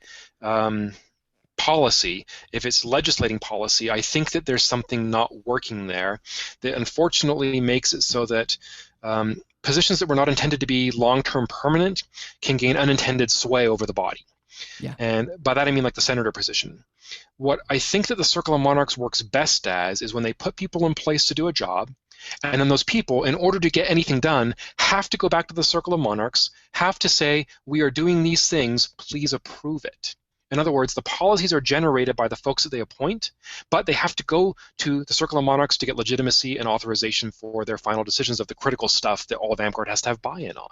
policy, if it's legislating policy, I think that there's something not working there that unfortunately makes it so that positions that were not intended to be long-term permanent can gain unintended sway over the body. Yeah. And by that I mean like the senator position. What I think that the Circle of Monarchs works best as is when they put people in place to do a job, and then those people, in order to get anything done, have to go back to the Circle of Monarchs, have to say, we are doing these things, please approve it. In other words, the policies are generated by the folks that they appoint, but they have to go to the Circle of Monarchs to get legitimacy and authorization for their final decisions of the critical stuff that all of Amtgard has to have buy-in on.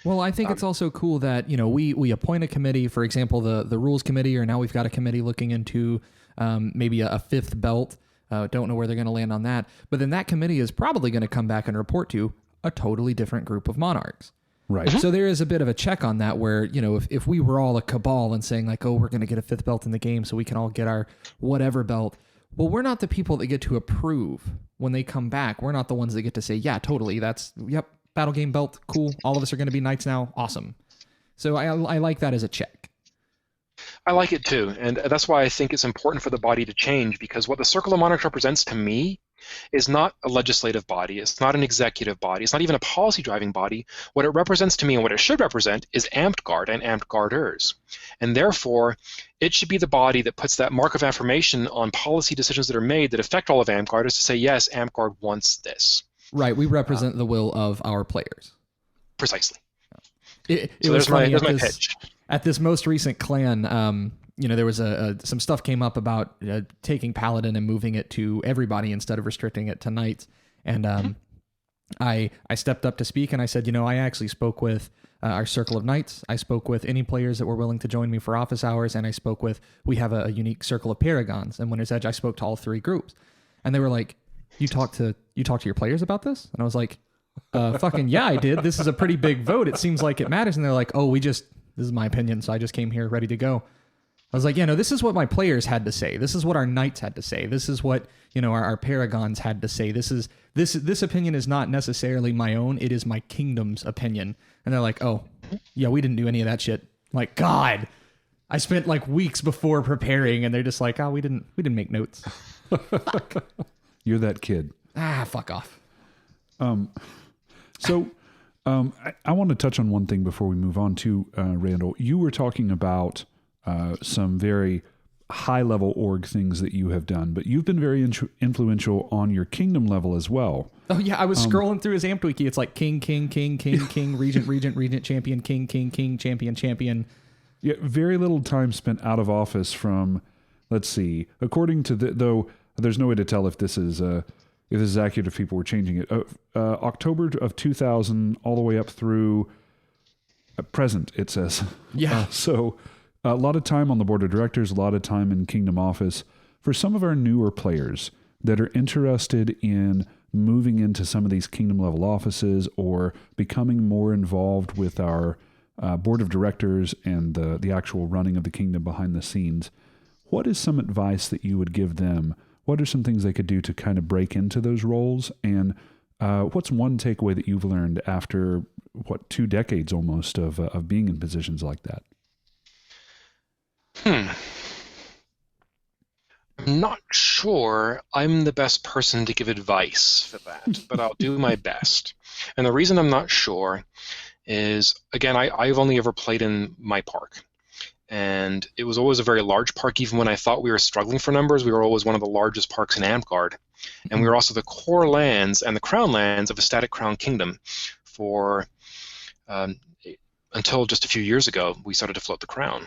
Well, I think it's also cool that, we appoint a committee, for example, the rules committee, or now we've got a committee looking into maybe a fifth belt. Don't know where they're going to land on that. But then that committee is probably going to come back and report to a totally different group of monarchs. Right. So there is a bit of a check on that where, if we were all a cabal and saying like, oh, we're going to get a fifth belt in the game so we can all get our whatever belt. Well, we're not the people that get to approve when they come back. We're not the ones that get to say, yeah, totally. Yep. Battle game belt, cool. All of us are going to be knights now. Awesome. So I like that as a check. I like it too, and that's why I think it's important for the body to change, because what the Circle of Monarchs represents to me is not a legislative body, it's not an executive body, it's not even a policy-driving body. What it represents to me and what it should represent is Amtgard and Amtgarders. And therefore, it should be the body that puts that mark of affirmation on policy decisions that are made that affect all of Amtgarders to say, yes, Amtgard wants this. Right, we represent the will of our players. Precisely. It so was there's my pitch. At this most recent clan, there was some stuff came up about taking Paladin and moving it to everybody instead of restricting it to knights. And I stepped up to speak, and I said, I actually spoke with our Circle of Knights. I spoke with any players that were willing to join me for office hours, and we have a unique Circle of Paragons. And Winter's Edge, I spoke to all three groups, and they were like, You talk to your players about this? And I was like, fucking yeah, I did. This is a pretty big vote. It seems like it matters. And they're like, oh, this is my opinion. So I just came here ready to go. I was like, yeah, no, this is what my players had to say. This is what our knights had to say. This is what, our paragons had to say. This opinion is not necessarily my own. It is my kingdom's opinion. And they're like, oh, yeah, we didn't do any of that shit. I'm like, God, I spent like weeks before preparing, and they're just like, oh, we didn't make notes. Fuck. You're that kid. Fuck off. So I want to touch on one thing before we move on to Randall. You were talking about some very high-level org things that you have done, but you've been very influential on your kingdom level as well. Oh, yeah, I was scrolling through his Amped wiki. It's like king, regent, champion, king, champion. Yeah, very little time spent out of office from, let's see, according to though there's no way to tell if this is accurate, if people were changing it. October of 2000 all the way up through present, it says. Yeah. So a lot of time on the board of directors, a lot of time in Kingdom office. For some of our newer players that are interested in moving into some of these Kingdom level offices or becoming more involved with our board of directors and the actual running of the Kingdom behind the scenes, what is some advice that you would give them? What are some things they could do to kind of break into those roles? And what's one takeaway that you've learned after, 2 decades almost of being in positions like that? I'm not sure I'm the best person to give advice for that, but I'll do my best. And the reason I'm not sure is, again, I've only ever played in my park. And it was always a very large park. Even when I thought we were struggling for numbers, we were always one of the largest parks in Amtgard. And we were also the core lands and the crown lands of a static crown kingdom for until just a few years ago, we started to float the crown.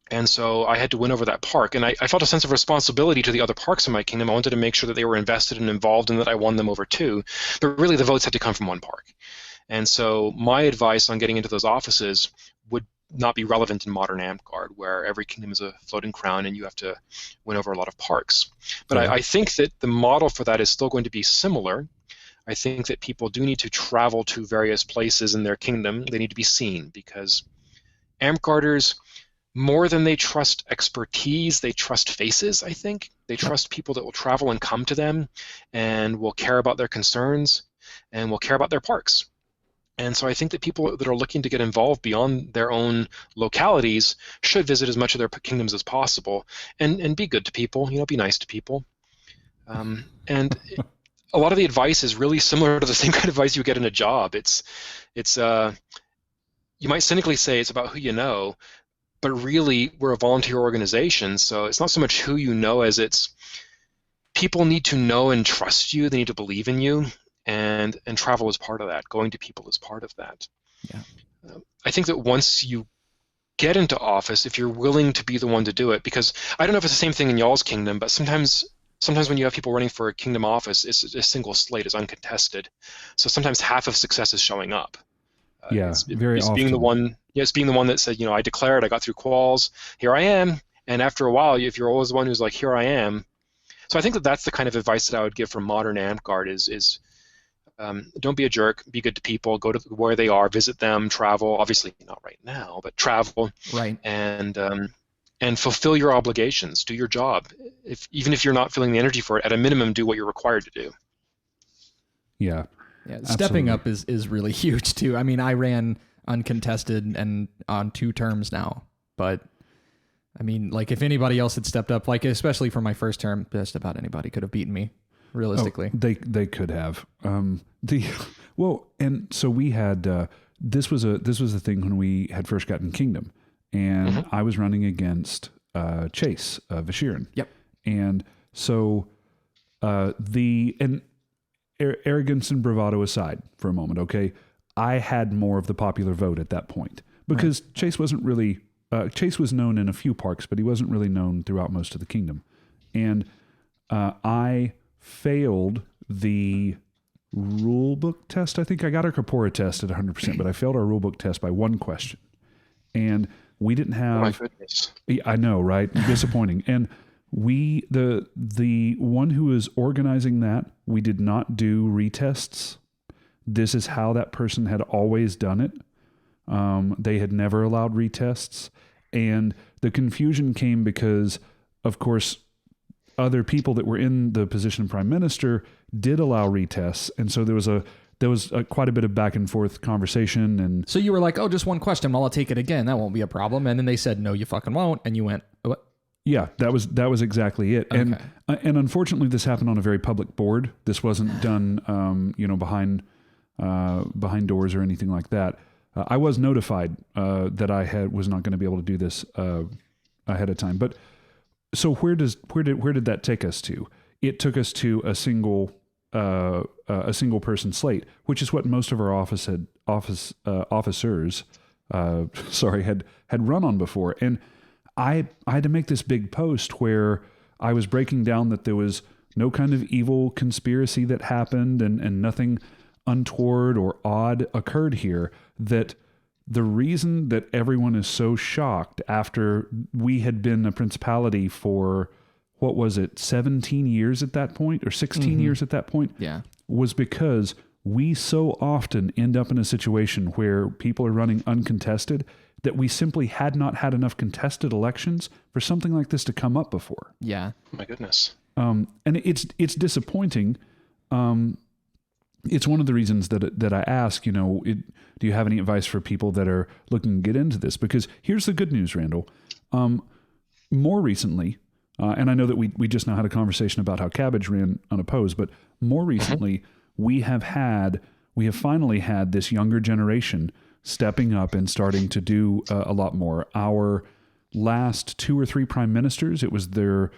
And so I had to win over that park. And I felt a sense of responsibility to the other parks in my kingdom. I wanted to make sure that they were invested and involved and that I won them over too. But really, the votes had to come from one park. And so my advice on getting into those offices would not be relevant in modern Amtgard, where every kingdom is a floating crown and you have to win over a lot of parks. But I think that the model for that is still going to be similar. I think that people do need to travel to various places in their kingdom. They need to be seen, because Amtgarders, more than they trust expertise, they trust faces, I think. They trust people that will travel and come to them and will care about their concerns and will care about their parks. And so I think that people that are looking to get involved beyond their own localities should visit as much of their kingdoms as possible and be good to people, be nice to people. And a lot of the advice is really similar to the same kind of advice you get in a job. It's you might cynically say it's about who you know, but really we're a volunteer organization, so it's not so much who you know as it's people need to know and trust you. They need to believe in you. And travel is part of that. Going to people is part of that. Yeah. I think that once you get into office, if you're willing to be the one to do it, because I don't know if it's the same thing in y'all's kingdom, but sometimes when you have people running for a kingdom office, it's a single slate, is uncontested. So sometimes half of success is showing up. Very often. Being the one. It's being the one that said, I declared, I got through quals, here I am. And after a while, if you're always the one who's like, here I am. So I think that that's the kind of advice that I would give for modern Amtgard is don't be a jerk, be good to people, go to where they are, visit them, travel, obviously not right now, but travel, right, and fulfill your obligations, do your job. Even if you're not feeling the energy for it, at a minimum, do what you're required to do. Yeah. Stepping up is really huge too. I mean, I ran uncontested and on 2 terms now, but I mean, like if anybody else had stepped up, like especially for my first term, just about anybody could have beaten me. Realistically, they could have. And so we had this was a thing when we had first gotten Kingdom, and I was running against Chase Vishiran. Yep. And so arrogance and bravado aside for a moment, okay, I had more of the popular vote at that point because Chase wasn't really Chase was known in a few parks, but he wasn't really known throughout most of the Kingdom, and I failed the rulebook test. I think I got our Corpora test at 100%, but I failed our rulebook test by 1 question. And we didn't have... Oh my goodness. I know, right? Disappointing. And the one who was organizing that, we did not do retests. this is how that person had always done it. They had never allowed retests. And the confusion came because, of course, other people that were in the position of prime minister did allow retests. And so there was quite a bit of back and forth conversation. And So you were like, oh, just one question. Well, I'll take it again. That won't be a problem. And then they said, no, you fucking won't. And you went, what? yeah, that was exactly it. Okay. And unfortunately, this happened on a very public board. This wasn't done, behind doors or anything like that. I was notified that I was not going to be able to do this ahead of time. But so where did that take us to? It took us to a single person slate, which is what most of our officers had run on before. And I had to make this big post where I was breaking down that there was no kind of evil conspiracy that happened and nothing untoward or odd occurred here, that the reason that everyone is so shocked after we had been a principality for, what was it, 17 years at that point, or 16 years at that point, Yeah. was because we so often end up in a situation where people are running uncontested that we simply had not had enough contested elections for something like this to come up before. Yeah. My goodness. And it's disappointing. It's one of the reasons that I ask, do you have any advice for people that are looking to get into this? Because here's the good news, Randall. More recently, and I know that we just now had a conversation about how Cabbage ran unopposed, but more recently, we have finally had this younger generation stepping up and starting to do a lot more. Our last 2 or 3 prime ministers, it was their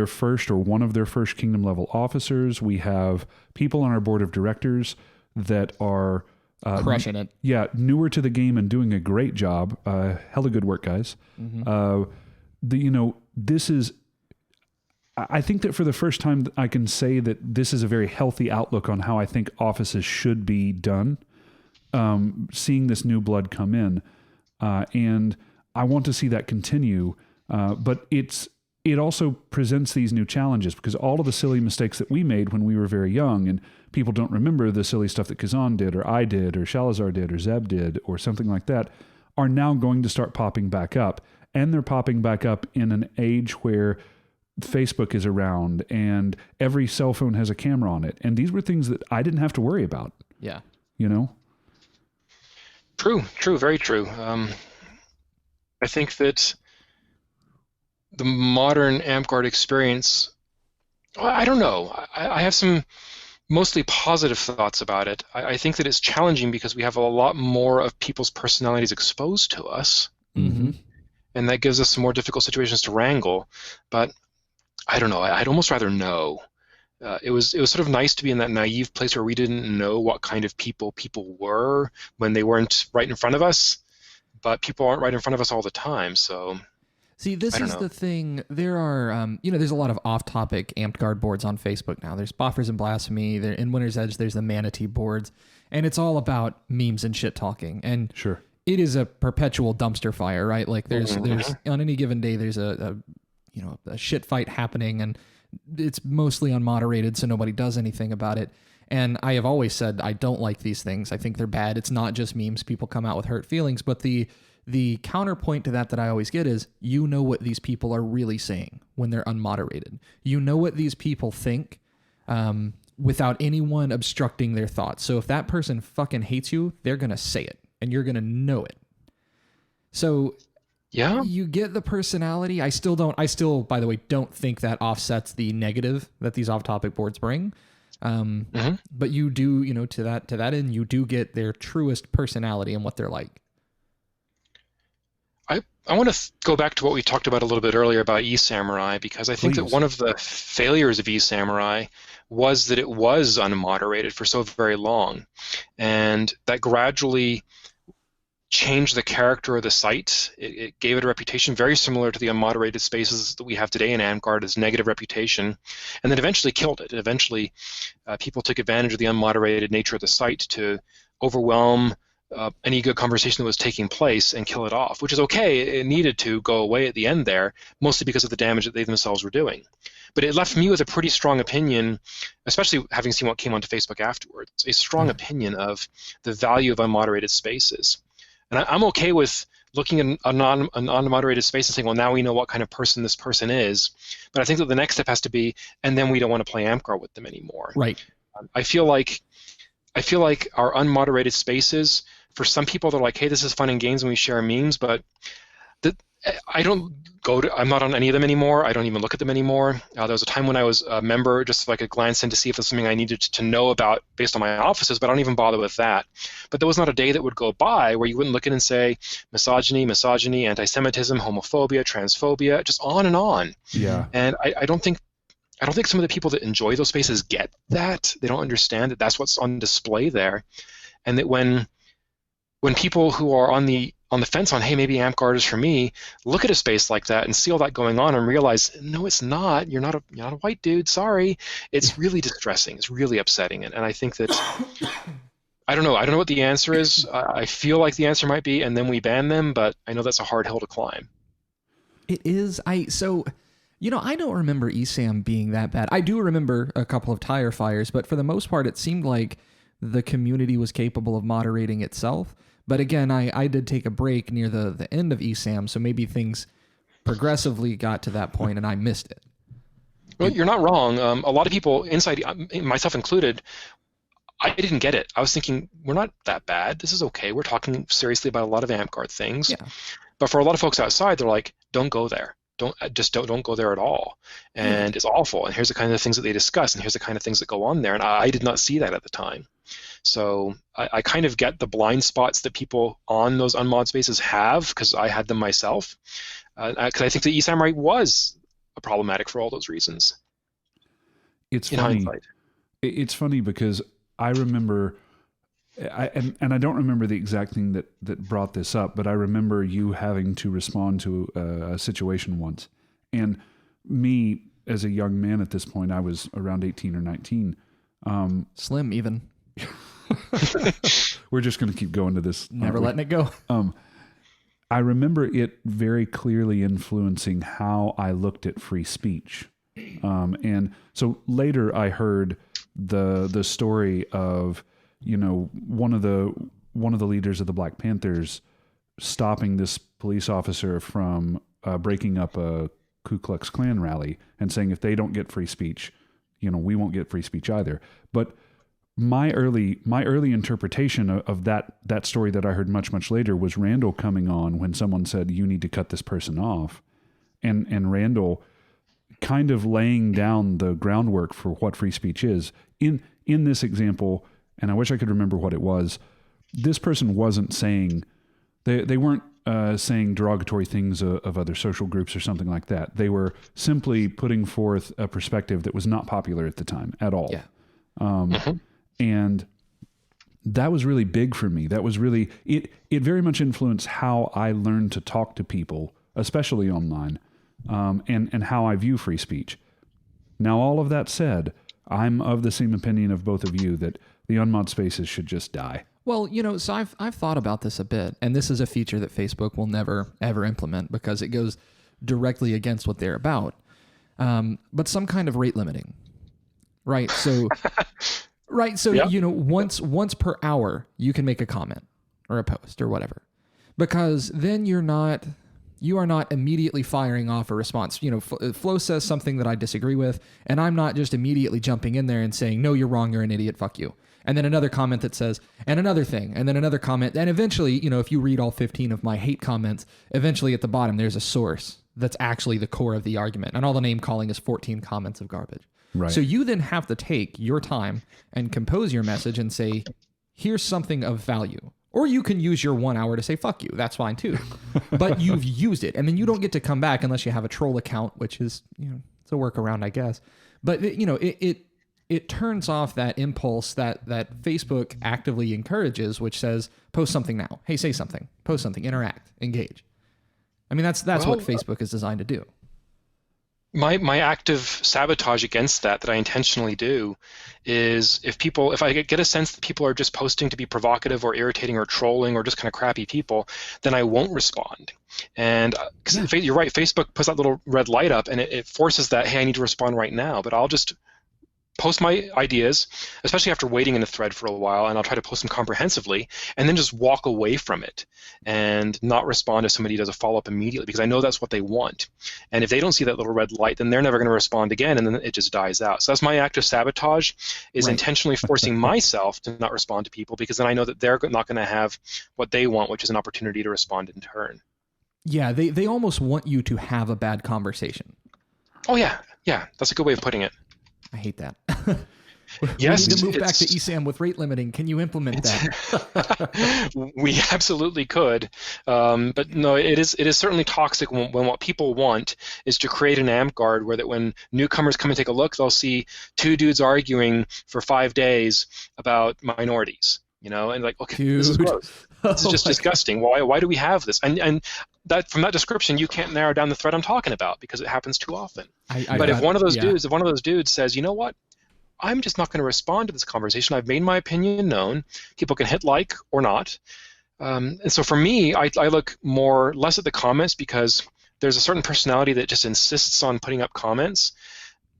first or one of their first kingdom level officers. We have people on our board of directors that are Crushing it. Yeah, newer to the game and doing a great job. Hella good work, guys. This is. I think that for the first time, I can say that this is a very healthy outlook on how I think offices should be done. Seeing this new blood come in, and I want to see that continue. But it also presents these new challenges, because all of the silly mistakes that we made when we were very young, and people don't remember the silly stuff that Kazan did, or I did, or Shalazar did, or Zeb did, or something like that, are now going to start popping back up. And they're popping back up in an age where Facebook is around and every cell phone has a camera on it. And these were things that I didn't have to worry about. Yeah. True, very true. I think that the modern Amtgard experience, I don't know. I have some mostly positive thoughts about it. I think that it's challenging because we have a lot more of people's personalities exposed to us. Mm-hmm. And that gives us some more difficult situations to wrangle. But I don't know. I'd almost rather know. It was sort of nice to be in that naive place where we didn't know what kind of people were when they weren't right in front of us. But people aren't right in front of us all the time. So see, this is the thing. There are, there's a lot of off-topic Amtgard boards on Facebook now. There's Boffers and Blasphemy. In Winter's Edge, there's the Manatee boards. And it's all about memes and shit talking. And sure, it is a perpetual dumpster fire, right? Like there's on any given day, there's a shit fight happening, and it's mostly unmoderated, so nobody does anything about it. And I have always said I don't like these things. I think they're bad. It's not just memes. People come out with hurt feelings, but the counterpoint to that I always get is, what these people are really saying when they're unmoderated. What these people think without anyone obstructing their thoughts. So if that person fucking hates you, they're going to say it, and you're going to know it. So yeah, you get the personality. I still, by the way, don't think that offsets the negative that these off-topic boards bring. But you do, to that end, you do get their truest personality and what they're like. I want to go back to what we talked about a little bit earlier about eSamurai, because I think that one of the failures of eSamurai was that it was unmoderated for so very long, and that gradually changed the character of the site. It gave it a reputation very similar to the unmoderated spaces that we have today in Amtgard, as negative reputation, and then eventually killed it. Eventually, people took advantage of the unmoderated nature of the site to overwhelm any good conversation that was taking place and kill it off, which is okay. It needed to go away at the end there, mostly because of the damage that they themselves were doing. But it left me with a pretty strong opinion, especially having seen what came onto Facebook afterwards, a strong opinion of the value of unmoderated spaces. And I'm okay with looking at a non-moderated space and saying, well, now we know what kind of person this person is. But I think that the next step has to be, and then we don't want to play Amtgard with them anymore. Right. I feel like our unmoderated spaces, for some people, they're like, hey, this is fun and games and we share memes, but I'm not on any of them anymore. I don't even look at them anymore. There was a time when I was a member just so I could glance in to see if there's something I needed to know about based on my offices, but I don't even bother with that. But there was not a day that would go by where you wouldn't look in and say misogyny, anti-Semitism, homophobia, transphobia, just on and on. Yeah. And I don't think some of the people that enjoy those spaces get that. They don't understand that that's what's on display there, and that when people who are on the fence on, hey, maybe Amtgard is for me, look at a space like that and see all that going on and realize, no, it's not. You're not a white dude. Sorry. It's really distressing. It's really upsetting, and I think that I don't know what the answer is. I feel like the answer might be, and then we ban them, but I know that's a hard hill to climb. It is. I don't remember ESAM being that bad. I do remember a couple of tire fires, but for the most part, it seemed like the community was capable of moderating itself. But again, I did take a break near the end of ESAM, so maybe things progressively got to that point and I missed it. Well, you're not wrong. A lot of people inside, myself included, I didn't get it. I was thinking, we're not that bad. This is okay. We're talking seriously about a lot of Amtgard things. Yeah. But for a lot of folks outside, they're like, don't go there. Don't go there at all. And it's awful. And here's the kind of things that they discuss, and here's the kind of things that go on there. And I did not see that at the time. So I kind of get the blind spots that people on those unmod spaces have, because I had them myself. Because I think the ESAM right was problematic for all those reasons. It's funny. It's funny because I remember, and I don't remember the exact thing that brought this up, but I remember you having to respond to a situation once. And me, as a young man at this point, I was around 18 or 19. Slim, even. We're just going to keep going to this. Never letting it go. I remember it very clearly influencing how I looked at free speech. And so later I heard the story of, one of the leaders of the Black Panthers stopping this police officer from breaking up a Ku Klux Klan rally and saying, if they don't get free speech, we won't get free speech either. But my early interpretation of that story that I heard much later was Randall coming on when someone said, you need to cut this person off, and Randall kind of laying down the groundwork for what free speech is. In this example, and I wish I could remember what it was, this person wasn't saying, they weren't saying derogatory things of other social groups or something like that. They were simply putting forth a perspective that was not popular at the time at all. Yeah. And that was really big for me. That was really, it very much influenced how I learned to talk to people, especially online, and how I view free speech. Now, all of that said, I'm of the same opinion of both of you that the unmod spaces should just die. Well, so I've thought about this a bit, and this is a feature that Facebook will never, ever implement because it goes directly against what they're about. But some kind of rate limiting, right? So... Right, so yep. Once per hour you can make a comment or a post or whatever, because then you are not immediately firing off a response. Flo says something that I disagree with, and I'm not just immediately jumping in there and saying, no, you're wrong, you're an idiot, fuck you. And then another comment that says, and another thing, and then another comment, and eventually, if you read all 15 of my hate comments, eventually at the bottom there's a source that's actually the core of the argument, and all the name calling is 14 comments of garbage. Right. So you then have to take your time and compose your message and say, here's something of value. Or you can use your 1 hour to say, fuck you. That's fine too. But you've used it. And then you don't get to come back unless you have a troll account, which is, it's a workaround, I guess. But, it turns off that impulse that Facebook actively encourages, which says, post something now. Hey, say something. Post something. Interact. Engage. I mean, that's what Facebook is designed to do. my active sabotage against that I intentionally do is if I get a sense that people are just posting to be provocative or irritating or trolling or just kind of crappy people, then I won't respond. And because you're right, Facebook puts that little red light up and it forces that, hey, I need to respond right now, but I'll just post my ideas, especially after waiting in a thread for a while, and I'll try to post them comprehensively, and then just walk away from it and not respond if somebody does a follow-up immediately, because I know that's what they want. And if they don't see that little red light, then they're never going to respond again, and then it just dies out. So that's my active sabotage, is intentionally forcing myself to not respond to people, because then I know that they're not going to have what they want, which is an opportunity to respond in turn. Yeah, they almost want you to have a bad conversation. Oh, yeah. Yeah, that's a good way of putting it. I hate that. Yes, we need to move back to ESAM with rate limiting. Can you implement that? We absolutely could, but no, it is certainly toxic when what people want is to create an Amtgard where that when newcomers come and take a look, they'll see two dudes arguing for 5 days about minorities. And like, okay, this is gross. This is just disgusting. Why do we have this? And that from that description, you can't narrow down the thread I'm talking about because it happens too often. But if one of those dudes says, you know what, I'm just not going to respond to this conversation. I've made my opinion known. People can hit like or not. And so for me, I look less at the comments, because there's a certain personality that just insists on putting up comments.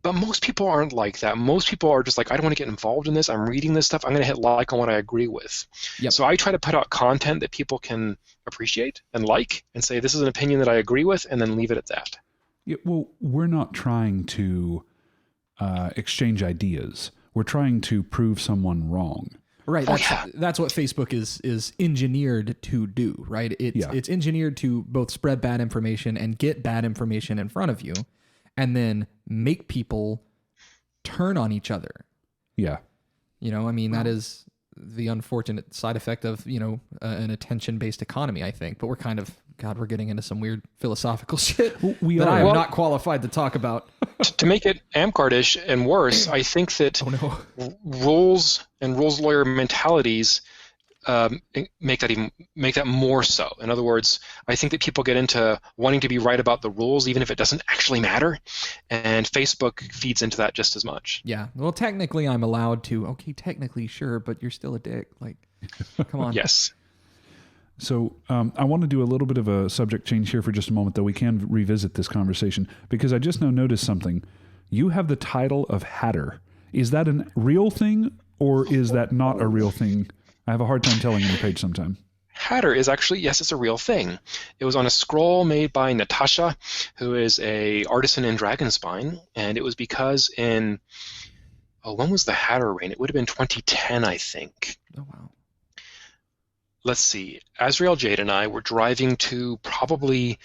But most people aren't like that. Most people are just like, I don't want to get involved in this. I'm reading this stuff. I'm going to hit like on what I agree with. Yep. So I try to put out content that people can appreciate and like, and say, this is an opinion that I agree with, and then leave it at that. Yeah, well, we're not trying to exchange ideas. We're trying to prove someone wrong. Right. That's what Facebook is engineered to do, right? It's engineered to both spread bad information and get bad information in front of you, and then make people turn on each other. Yeah. That is the unfortunate side effect of, an attention-based economy, I think. But we're getting into some weird philosophical shit that I am not qualified to talk about. To make it Amtgard-ish and worse, I think that rules and rules lawyer mentalities make that more so. In other words, I think that people get into wanting to be right about the rules, even if it doesn't actually matter, and Facebook feeds into that just as much. Yeah. Well, technically, I'm allowed to. Okay, technically, sure, but you're still a dick. Like, come on. Yes. So I want to do a little bit of a subject change here for just a moment, though we can revisit this conversation, because I just now noticed something. You have the title of Hatter. Is that a real thing, or is that not a real thing? I have a hard time telling on the page sometime. Hatter is actually, yes, it's a real thing. It was on a scroll made by Natasha, who is a artisan in Dragonspine, and it was because when was the Hatter reign? It would have been 2010, I think. Oh, wow. Let's see. Azrael Jade and I were driving to probably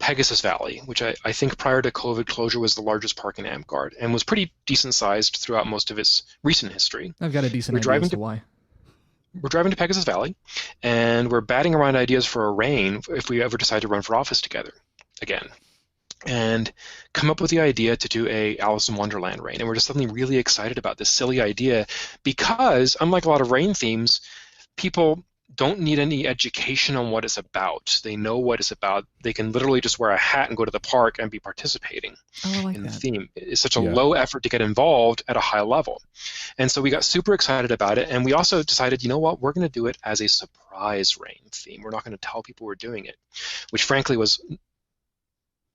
Pegasus Valley, which I think prior to COVID closure was the largest park in Amtgard and was pretty decent sized throughout most of its recent history. I've got a decent idea as to why. We're driving to Pegasus Valley, and we're batting around ideas for a reign if we ever decide to run for office together again, and come up with the idea to do a Alice in Wonderland reign. And we're just suddenly really excited about this silly idea because, unlike a lot of reign themes, people don't need any education on what it's about. They know what it's about. They can literally just wear a hat and go to the park and be participating in the theme. It's such a low effort to get involved at a high level. And so we got super excited about it, and we also decided, you know what, we're going to do it as a surprise reign theme. We're not going to tell people we're doing it, which frankly was,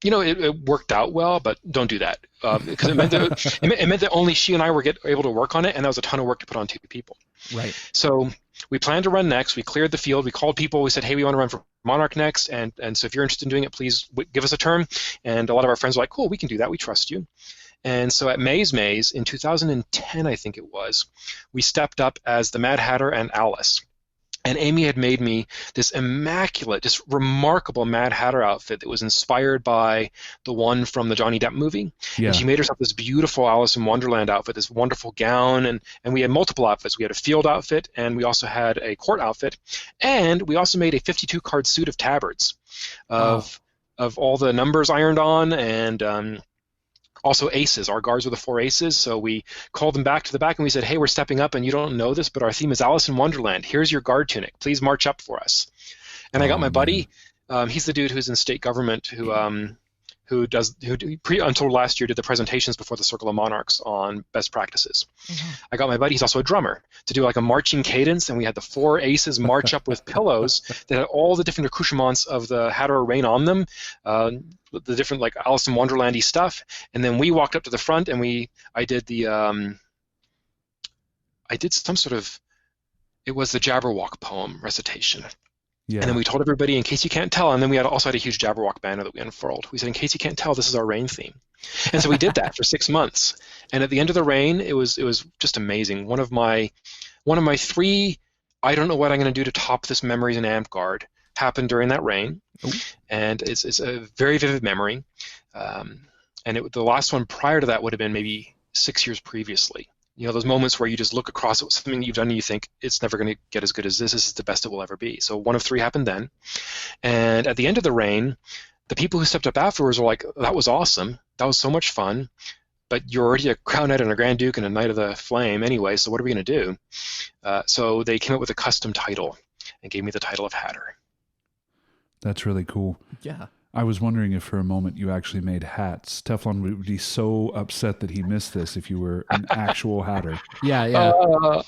it worked out well, but don't do that. Because it meant that only she and I were able to work on it, and that was a ton of work to put on two people. Right. So we planned to run next. We cleared the field. We called people. We said, hey, we want to run for Monarch next, and so if you're interested in doing it, please give us a term. And a lot of our friends were like, cool, we can do that. We trust you. And so at Maze in 2010, I think it was, we stepped up as the Mad Hatter and Alice. And Amy had made me this immaculate, just remarkable Mad Hatter outfit that was inspired by the one from the Johnny Depp movie. Yeah. And she made herself this beautiful Alice in Wonderland outfit, this wonderful gown, and we had multiple outfits. We had a field outfit, and we also had a court outfit, and we also made a 52-card suit of tabards of all the numbers ironed on, and also aces. Our guards were the 4 aces, so we called them back to the back and we said, hey, we're stepping up and you don't know this, but our theme is Alice in Wonderland. Here's your guard tunic. Please march up for us. And I got my buddy. He's the dude who's in state government who until last year did the presentations before the Circle of Monarchs on best practices. I got my buddy, he's also a drummer, to do like a marching cadence, and we had the 4 aces march up with pillows that had all the different accoutrements of the Hatter Reign on them, the different like Alice in Wonderland-y stuff, and then we walked up to the front and I did some sort of, it was the Jabberwock poem recitation. Yeah. And then we told everybody, in case you can't tell, and then we also had a huge Jabberwock banner that we unfurled. We said, in case you can't tell, this is our rain theme. And so we did that for 6 months. And at the end of the rain, it was just amazing. One of my 3, I don't know what I'm going to do to top this memories in Amtgard, happened during that rain. Ooh. And it's a very vivid memory. And the last one prior to that would have been maybe 6 years previously. You know, those moments where you just look across at something that you've done and you think, it's never going to get as good as this. This is the best it will ever be. So 1 of 3 happened then. And at the end of the rain, the people who stepped up afterwards were like, that was awesome. That was so much fun. But you're already a Crown Knight and a Grand Duke and a Knight of the Flame anyway, so what are we going to do? So they came up with a custom title and gave me the title of Hatter. That's really cool. Yeah. I was wondering if for a moment you actually made hats. Teflon would be so upset that he missed this if you were an actual hatter. Yeah.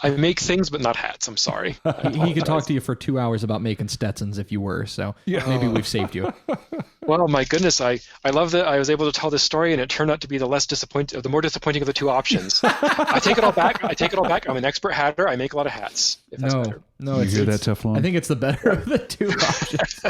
I make things, but not hats. I'm sorry. He could talk to you for 2 hours about making Stetsons if you were, so maybe we've saved you. Well, my goodness, I love that I was able to tell this story, and it turned out to be the more disappointing of the 2 options. I take it all back. I'm an expert hatter. I make a lot of hats. If that's better. No, you hear that, Teflon? I think it's the better of the 2 options.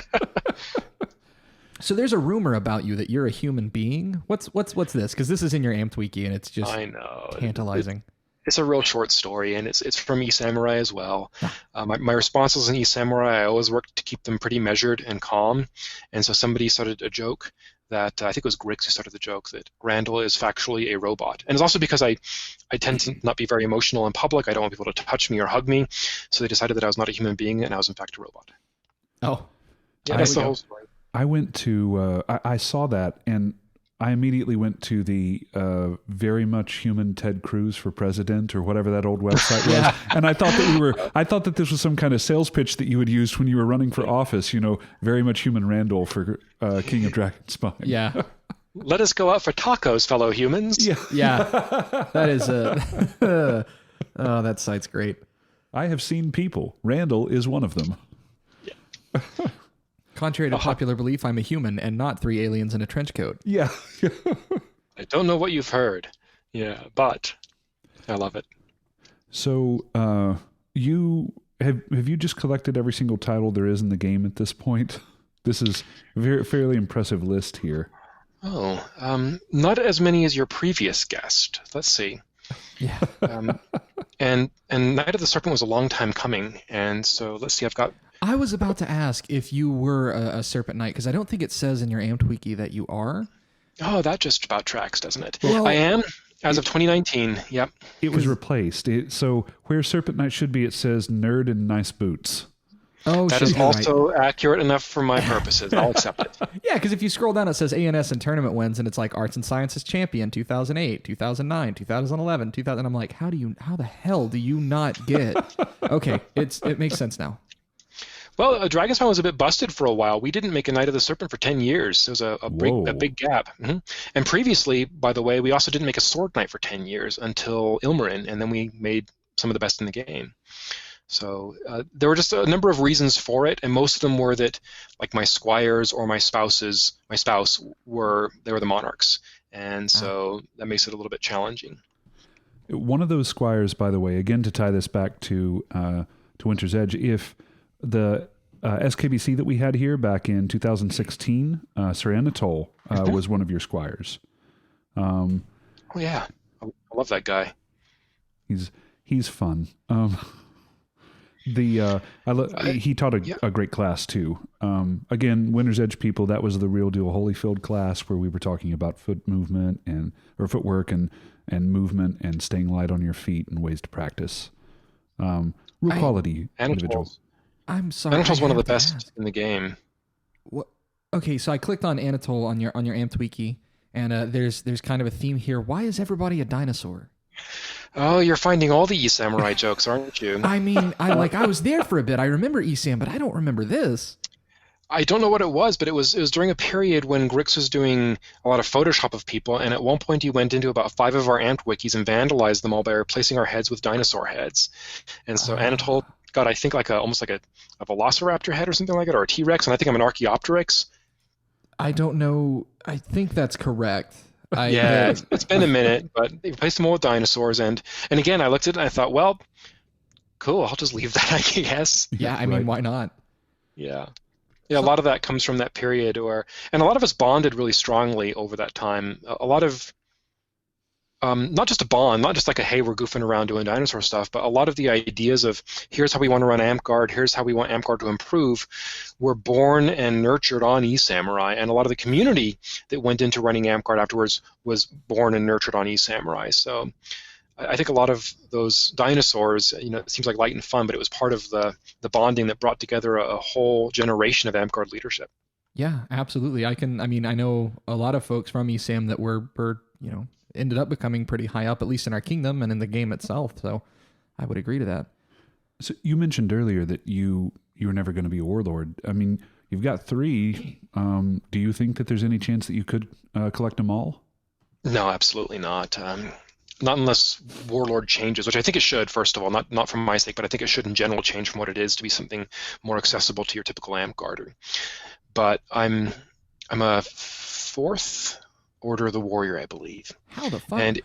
So there's a rumor about you that you're a human being. What's this? Because this is in your Amped Wiki, and it's just tantalizing. It's a real short story, and it's from E-Samurai as well. My responses in E-Samurai, I always work to keep them pretty measured and calm. And so somebody started a joke that, I think it was Grix who started the joke, that Randall is factually a robot. And it's also because I tend to not be very emotional in public. I don't want people to touch me or hug me. So they decided that I was not a human being, and I was in fact a robot. Oh. Yeah, that's the whole story. I went to, I saw that, and I immediately went to the very much human Ted Cruz for president, or whatever that old website was. And I thought that this was some kind of sales pitch that you had used when you were running for office, you know, very much human Randall for King of Dragonspine. Yeah. Let us go out for tacos, fellow humans. Yeah. That is oh, that site's great. I have seen people. Randall is one of them. Yeah. Contrary to popular belief, I'm a human and not 3 aliens in a trench coat. Yeah. I don't know what you've heard. Yeah, but I love it. So, you have you just collected every single title there is in the game at this point? This is a fairly impressive list here. Oh, not as many as your previous guest. Let's see. Yeah. And Night of the Serpent was a long time coming, and so let's see. I was about to ask if you were a Serpent Knight, because I don't think it says in your Amped Wiki that you are. Oh, that just about tracks, doesn't it? Well, I am, as of 2019, yep. It was replaced. So where Serpent Knight should be, it says nerd and nice boots. Oh, that is also accurate enough for my purposes. I'll accept it. Yeah, because if you scroll down, it says ANS and tournament wins, and it's like Arts and Sciences Champion 2008, 2009, 2011, 2000. I'm like, how the hell do you not get? Okay, it makes sense now. Well, Dragonspine was a bit busted for a while. We didn't make a Knight of the Serpent for 10 years. It was a big gap. Mm-hmm. And previously, by the way, we also didn't make a Sword Knight for 10 years until Ilmarin, and then we made some of the best in the game. So there were just a number of reasons for it, and most of them were that, like, my squires or my spouse were the monarchs, and so that makes it a little bit challenging. One of those squires, by the way, again to tie this back to Winter's Edge, if the SKBC that we had here back in 2016, Sir Anatole was one of your squires. Oh yeah, I love that guy. He's fun. He taught a great class too. Again, Winter's Edge people, that was the real deal Holyfield class where we were talking about footwork and movement and staying light on your feet and ways to practice. Real quality individuals. I'm sorry. Anatole's one of the best in the game. What? Okay, so I clicked on Anatole on your Amped Wiki, and there's kind of a theme here. Why is everybody a dinosaur? Oh, you're finding all the E-Samurai jokes, aren't you? I mean, I was there for a bit. I remember E-Sam, but I don't remember this. I don't know what it was, but it was during a period when Grix was doing a lot of Photoshop of people, and at one point he went into about 5 of our Amt wikis and vandalized them all by replacing our heads with dinosaur heads. And so Anatole got, I think, almost like a Velociraptor head or something like it, or a T-Rex, and I think I'm an Archaeopteryx. I don't know. I think that's correct. It's been a minute, but they replaced them all with dinosaurs, and again, I looked at it and I thought, well, cool, I'll just leave that, I guess. Yeah, I mean, why not? Yeah. Yeah, a lot of that comes from that period, and a lot of us bonded really strongly over that time. A lot of, not just a bond, not just like a, hey, we're goofing around doing dinosaur stuff, but a lot of the ideas of here's how we want to run Amtgard, here's how we want Amtgard to improve, were born and nurtured on eSamurai, and a lot of the community that went into running Amtgard afterwards was born and nurtured on eSamurai. So I think a lot of those dinosaurs, it seems like light and fun, but it was part of the bonding that brought together a whole generation of Amtgard leadership. Yeah, absolutely. I know a lot of folks from eSam that were ended up becoming pretty high up, at least in our kingdom and in the game itself. So I would agree to that. So you mentioned earlier that you were never going to be a warlord. I mean, you've got 3. Do you think that there's any chance that you could collect them all? No, absolutely not. Not unless Warlord changes, which I think it should, first of all, not for my sake, but I think it should in general change from what it is to be something more accessible to your typical Amtgarder. But I'm a 4th Order of the Warrior, I believe. How the fuck? And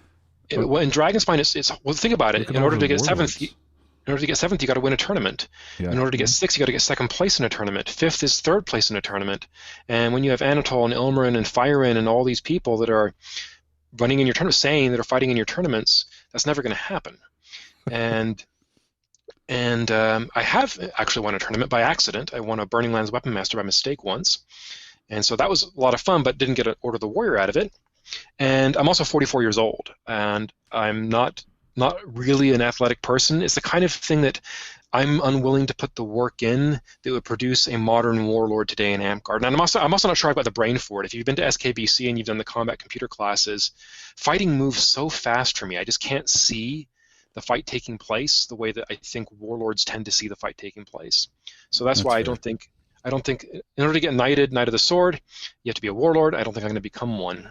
in Dragonspine, well, think about it. In order to get 7th, you got to win a tournament. Yeah. In order to get 6th, you got to get 2nd place in a tournament. 5th is 3rd place in a tournament. And when you have Anatole and Ilmarin and Firen and all these people that are running in your tournament, saying that are fighting in your tournaments, that's never going to happen. And I have actually won a tournament by accident. I won a Burning Lands Weapon Master by mistake once, and so that was a lot of fun, but didn't get an Order of the Warrior out of it. And I'm also 44 years old, and I'm not really an athletic person. It's the kind of thing that I'm unwilling to put the work in that would produce a modern warlord today in Amtgard. And I'm also not sure about the brain for it. If you've been to SKBC and you've done the combat computer classes, fighting moves so fast for me. I just can't see the fight taking place the way that I think warlords tend to see the fight taking place. So that's why fair. I don't think in order to get Knight of the Sword, you have to be a warlord. I don't think I'm going to become one.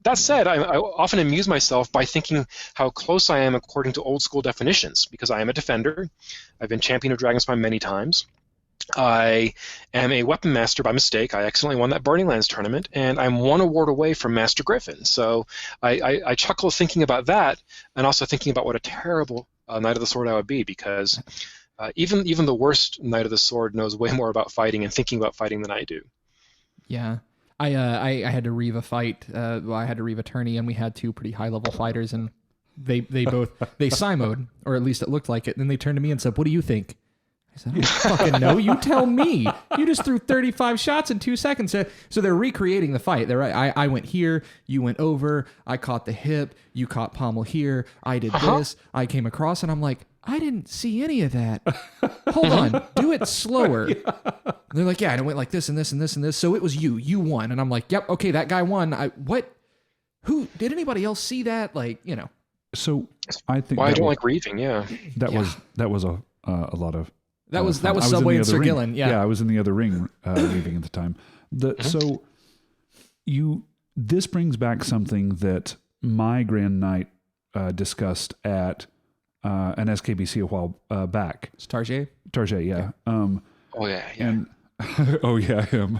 That said, I often amuse myself by thinking how close I am according to old school definitions, because I am a defender. I've been champion of Dragonspine many times. I am a weapon master by mistake. I accidentally won that Burning Lands tournament, and I'm 1 award away from Master Griffin. So I chuckle thinking about that, and also thinking about what a terrible Knight of the Sword I would be, because even the worst Knight of the Sword knows way more about fighting and thinking about fighting than I do. Yeah. I had to reave a fight. I had to reave a tourney, and we had 2 pretty high-level fighters, and they both Simoed, or at least it looked like it. And then they turned to me and said, "What do you think?" I said, "I don't fucking know. You tell me. You just threw 35 shots in 2 seconds." So they're recreating the fight. I went here, you went over, I caught the hip, you caught pommel here, I did this, I came across, and I'm like, I didn't see any of that. Hold on, do it slower. Yeah. They're like, yeah, and it went like this and this and this and this. So it was you won. And I'm like, yep, okay, that guy won. Who did anybody else see that? So I think I don't like reaving. Yeah, that was a lot of. That was Subway and Sir Gillen. Yeah, I was in the other ring reaving at the time. So this brings back something that my Grand Knight discussed at an SKBC a while back. It's Tarjay, yeah. Oh yeah. And oh yeah, him.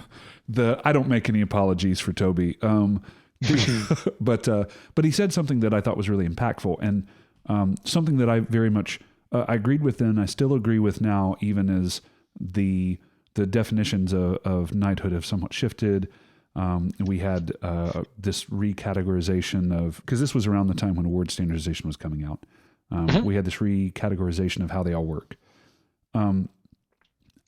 I don't make any apologies for Toby. But he said something that I thought was really impactful, and something that I very much I agreed with then. I still agree with now, even as the definitions of knighthood have somewhat shifted. We had this recategorization of, because this was around the time when award standardization was coming out. We had this recategorization of how they all work.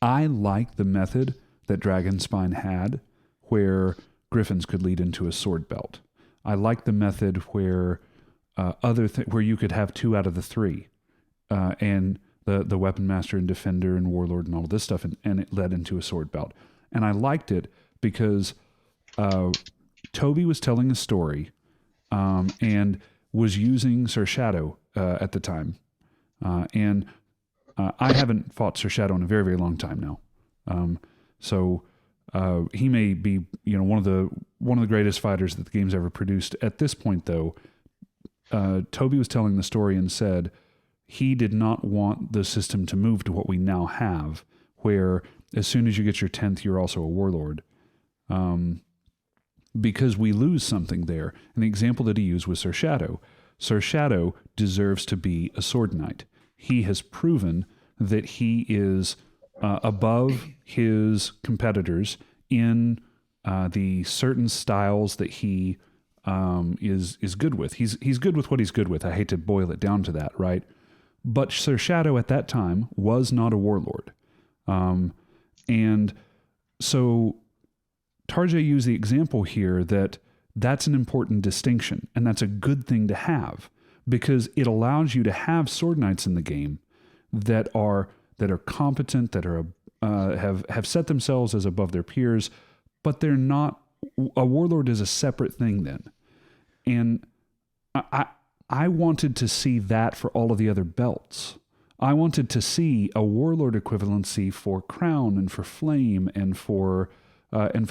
I like the method that Dragonspine had, where griffins could lead into a sword belt. I like the method where where you could have 2 out of the 3, and the weapon master and defender and warlord and all of this stuff, and it led into a sword belt. And I liked it because Toby was telling a story, and was using Sir Shadow at the time, and I haven't fought Sir Shadow in a very, very long time now. So He may be, one of the greatest fighters that the game's ever produced. At this point, though, Toby was telling the story and said he did not want the system to move to what we now have, where as soon as you get your 10th, you're also a warlord. Because we lose something there. And the example that he used was Sir Shadow. Sir Shadow deserves to be a sword knight. He has proven that he is above his competitors in the certain styles that he is good with. He's good with what he's good with. I hate to boil it down to that, right? But Sir Shadow at that time was not a warlord. And so Tarjay used the example here that that's an important distinction, and that's a good thing to have, because it allows you to have sword knights in the game that are competent, that are have set themselves as above their peers, but they're not. A warlord is a separate thing then, and I wanted to see that for all of the other belts. I wanted to see a warlord equivalency for crown and for flame and for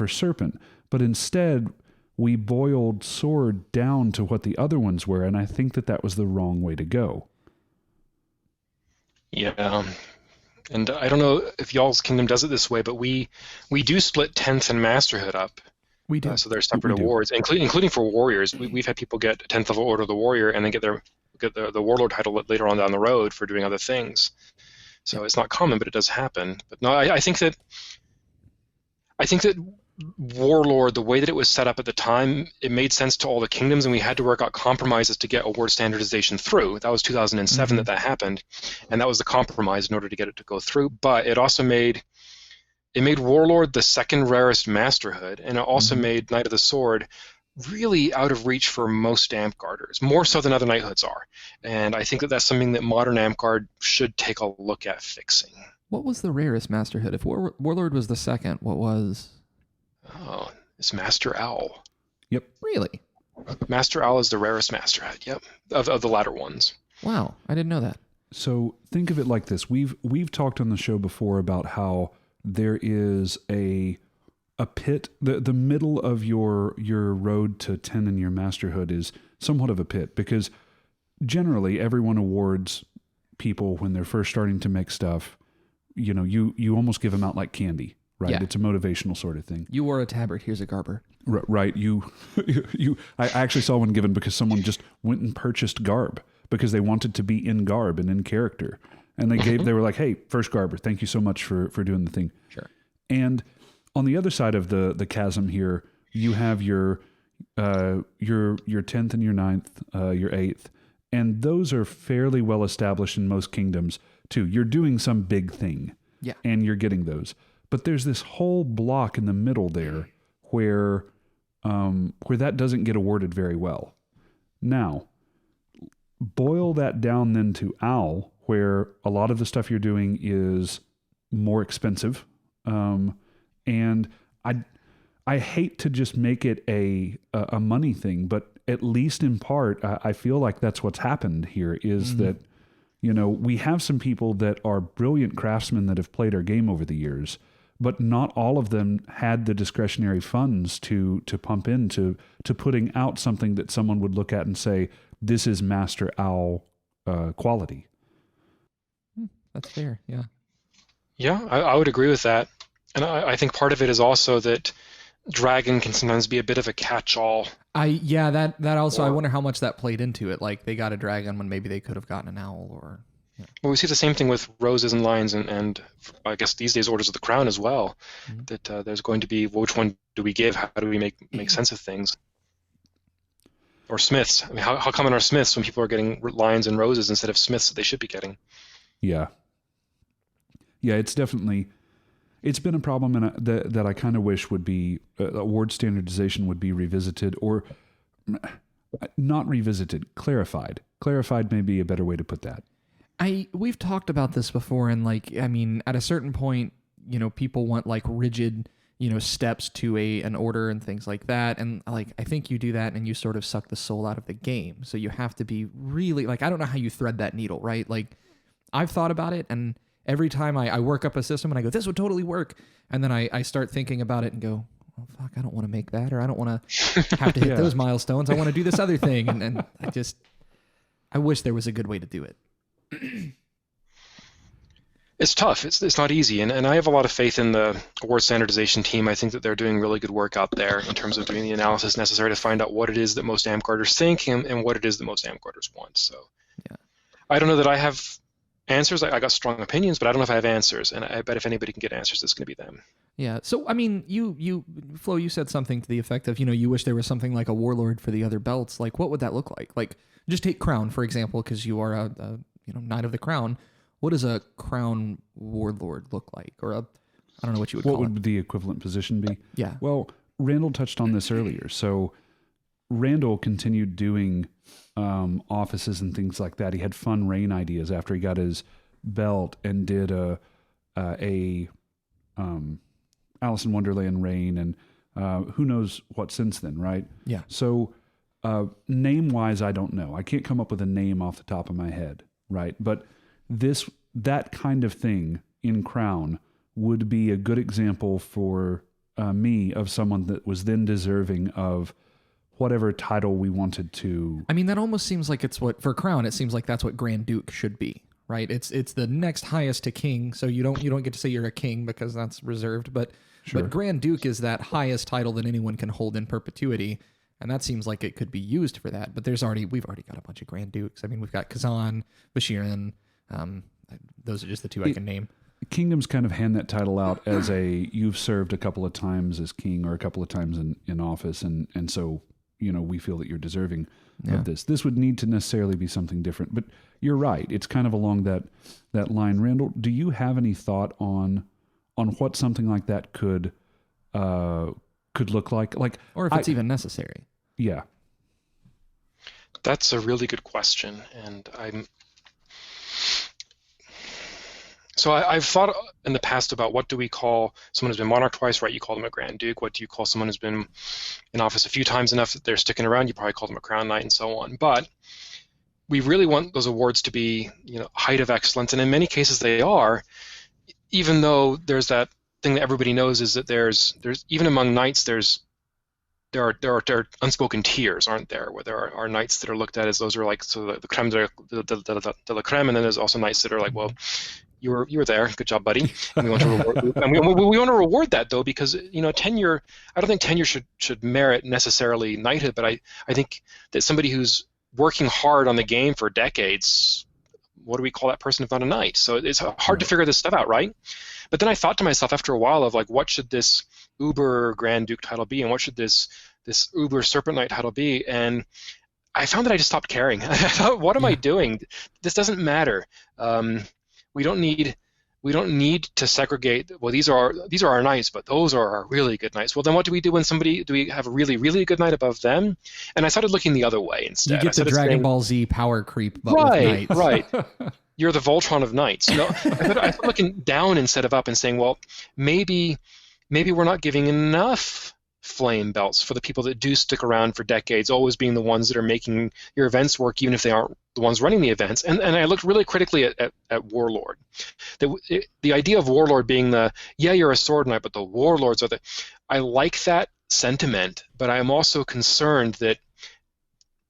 serpent, but instead we boiled sword down to what the other ones were, and I think that was the wrong way to go. Yeah. And I don't know if y'all's kingdom does it this way, but we do split 10th and masterhood up. We do. So they're separate awards, including for warriors. We've had people get 10th level Order of the Warrior and then get the warlord title later on down the road for doing other things. So it's not common, but it does happen. But no, I think that Warlord, the way that it was set up at the time, it made sense to all the kingdoms, and we had to work out compromises to get award standardization through. That was 2007 that happened, and that was the compromise in order to get it to go through. But it also made Warlord the second rarest masterhood, and it also made Knight of the Sword really out of reach for most Amtgarders, more so than other knighthoods are. And I think that's something that modern Amtgard should take a look at fixing. What was the rarest masterhood? If Warlord was the second, what was... Oh, it's Master Owl. Yep. Really? Master Owl is the rarest masterhead, yep, of the latter ones. Wow, I didn't know that. So think of it like this. We've talked on the show before about how there is a pit. The middle of your road to 10 in your masterhood is somewhat of a pit, because generally everyone awards people when they're first starting to make stuff. You almost give them out like candy. Right, yeah. It's a motivational sort of thing. You wore a tabard. Here's a garber. Right. I actually saw one given because someone just went and purchased garb because they wanted to be in garb and in character, and they were like, "Hey, first garber, thank you so much for doing the thing." Sure. And on the other side of the chasm here, you have your 10th and your 9th, your 8th, and those are fairly well established in most kingdoms too. You're doing some big thing, yeah, and you're getting those. But there's this whole block in the middle there where that doesn't get awarded very well. Now, boil that down then to Owl, where a lot of the stuff you're doing is more expensive. And I hate to just make it a money thing, but at least in part, I feel like that's what's happened here is that, we have some people that are brilliant craftsmen that have played our game over the years, but not all of them had the discretionary funds to pump into putting out something that someone would look at and say, this is Master Owl quality. That's fair, yeah. Yeah, I would agree with that. And I think part of it is also that Dragon can sometimes be a bit of a catch-all. That also, I wonder how much that played into it. Like, they got a dragon when maybe they could have gotten an owl or... Yeah. Well, we see the same thing with roses and lions and I guess these days Orders of the Crown as well, that there's going to be, which one do we give? How do we make sense of things? Or smiths. I mean, how common are smiths when people are getting lions and roses instead of smiths that they should be getting? Yeah. Yeah, it's been a problem, and that I kind of wish would be, award standardization would be revisited, or not revisited, clarified. Clarified may be a better way to put that. We've talked about this before, and at a certain point, people want like rigid, steps to an order and things like that. And I think you do that and you sort of suck the soul out of the game. So you have to be really I don't know how you thread that needle, right? Like I've thought about it, and every time I work up a system and I go, this would totally work. And then I start thinking about it and go, oh, fuck, I don't want to make that, or I don't want to have to hit those milestones. I want to do this other thing. And I wish there was a good way to do it. It's tough. It's not easy. And I have a lot of faith in the award standardization team. I think that they're doing really good work out there in terms of doing the analysis necessary to find out what it is that most Amtgarders think and what it is that most Amtgarders want. So I don't know that I have answers. I got strong opinions, but I don't know if I have answers. And I bet if anybody can get answers, it's going to be them. Yeah. So, I mean, Flo, you said something to the effect of, you wish there was something like a warlord for the other belts. Like, what would that look like? Like, just take Crown, for example, because you are a Knight of the Crown. What does a Crown warlord look like? Or I don't know what you would call it. What would the equivalent position be? Yeah. Well, Randall touched on this earlier. So Randall continued doing offices and things like that. He had fun reign ideas after he got his belt and did a Alice in Wonderland reign and who knows what since then, right? Yeah. So name-wise, I don't know. I can't come up with a name off the top of my head, right? But that kind of thing in Crown would be a good example for me of someone that was then deserving of whatever title we wanted to. I mean, that almost seems like it's what for Crown. It seems like that's what Grand Duke should be, right? It's the next highest to king, so you don't get to say you're a king because that's reserved. But Grand Duke is that highest title that anyone can hold in perpetuity, and that seems like it could be used for that. But we've already got a bunch of Grand Dukes. I mean, we've got Kazan, Bashirin. Those are just the two I can name. Kingdoms kind of hand that title out as you've served a couple of times as king or a couple of times in office, and so we feel that you're deserving of this. This would need to necessarily be something different, but you're right. It's kind of along that line. Randall, do you have any thought on what something like that could look like? Or if it's even necessary? Yeah. That's a really good question, and I've thought in the past about what do we call someone who's been monarch twice, right? You call them a Grand Duke. What do you call someone who's been in office a few times enough that they're sticking around? You probably call them a Crown Knight and so on. But we really want those awards to be, height of excellence, and in many cases they are, even though there's that thing that everybody knows is that there's even among knights there are unspoken tiers, aren't there? Where there are knights that are looked at as those are like the creme de la creme, and then there's also knights that are like, well, you were there, good job, buddy. And we want to reward, we want to reward that though, because tenure. I don't think tenure should merit necessarily knighthood, but I think that somebody who's working hard on the game for decades, what do we call that person if not a knight? So it's hard to figure this stuff out, right? But then I thought to myself after a while of like, what should this Uber Grand Duke title be, and what should this Uber Serpent Knight title be? And I found that I just stopped caring. I thought, what am I doing? This doesn't matter. We don't need to segregate. Well, these are our knights, but those are our really good knights. Well, then what do we do when do we have a really, really good knight above them? And I started looking the other way instead. You get the Dragon Ball Z power creep, but right, with knights. Right. You're the Voltron of knights. I started looking down instead of up and saying, well, maybe we're not giving enough flame belts for the people that do stick around for decades, always being the ones that are making your events work, even if they aren't the ones running the events. And I looked really critically at Warlord. The idea of Warlord being you're a sword knight, but the Warlords are I like that sentiment, but I am also concerned that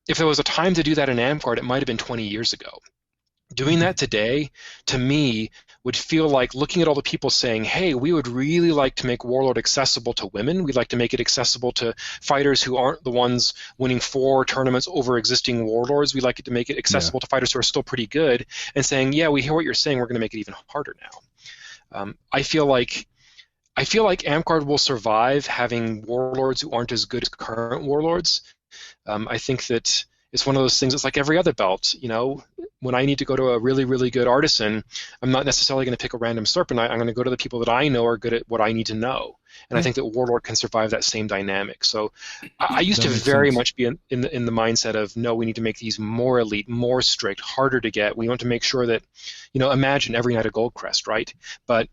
if there was a time to do that in Amtgard, it might have been 20 years ago. Doing that today, to me, would feel like looking at all the people saying, hey, we would really like to make Warlord accessible to women. We'd like to make it accessible to fighters who aren't the ones winning 4 tournaments over existing Warlords. We'd like it to make it accessible to fighters who are still pretty good, and saying, yeah, we hear what you're saying. We're going to make it even harder now. I feel like Amtgard will survive having Warlords who aren't as good as current Warlords. I think that it's one of those things. It's like every other belt, when I need to go to a really, really good artisan, I'm not necessarily going to pick a random serpent. I'm going to go to the people that I know are good at what I need to know. And I think that Warlord can survive that same dynamic. So I used to very much be in the mindset of, no, we need to make these more elite, more strict, harder to get. We want to make sure that, imagine every night a Goldcrest, right? But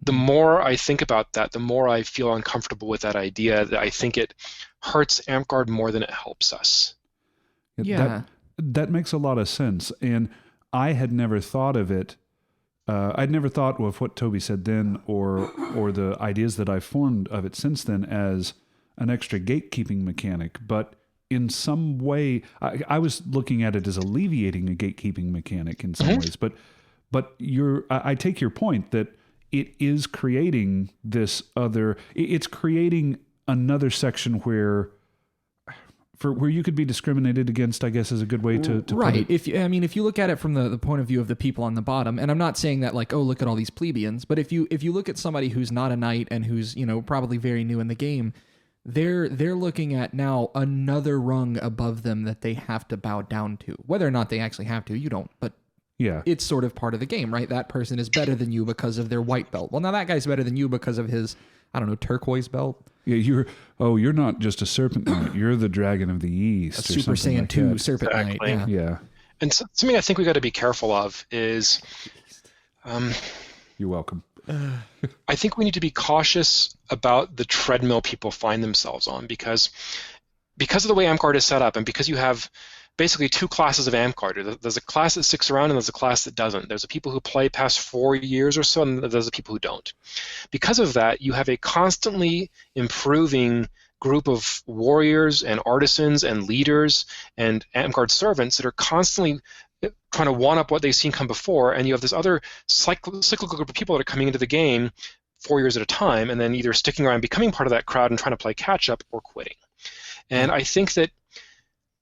the more I think about that, the more I feel uncomfortable with that idea, that I think it hurts Amtgard more than it helps us. Yeah. That makes a lot of sense. And I had never thought of it I'd never thought of what Toby said then or the ideas that I've formed of it since then as an extra gatekeeping mechanic. But in some way, I was looking at it as alleviating a gatekeeping mechanic in some ways. But I take your point that it is creating this other. It's creating another section where you could be discriminated against, I guess, is a good way to right. put it. If you look at it from the point of view of the people on the bottom, and I'm not saying that like, oh, look at all these plebeians, but if you look at somebody who's not a knight and who's, probably very new in the game, they're looking at now another rung above them that they have to bow down to. Whether or not they actually have to, you don't, but yeah, it's sort of part of the game, right? That person is better than you because of their white belt. Well, now that guy's better than you because of his, I don't know, turquoise belt. Yeah, you're not just a serpent knight. You're the dragon of the east. A Super Saiyan like 2 that. serpent Exactly. knight. Yeah. And something I think we got to be careful of is, You're welcome. I think we need to be cautious about the treadmill people find themselves on because of the way Amtgard is set up, and because you have basically two classes of Amtgard. There's a class that sticks around and there's a class that doesn't. There's the people who play past 4 years or so, and there's the people who don't. Because of that, you have a constantly improving group of warriors and artisans and leaders and Amtgard servants that are constantly trying to one-up what they've seen come before, and you have this other cyclical group of people that are coming into the game 4 years at a time, and then either sticking around, becoming part of that crowd and trying to play catch-up, or quitting. And I think that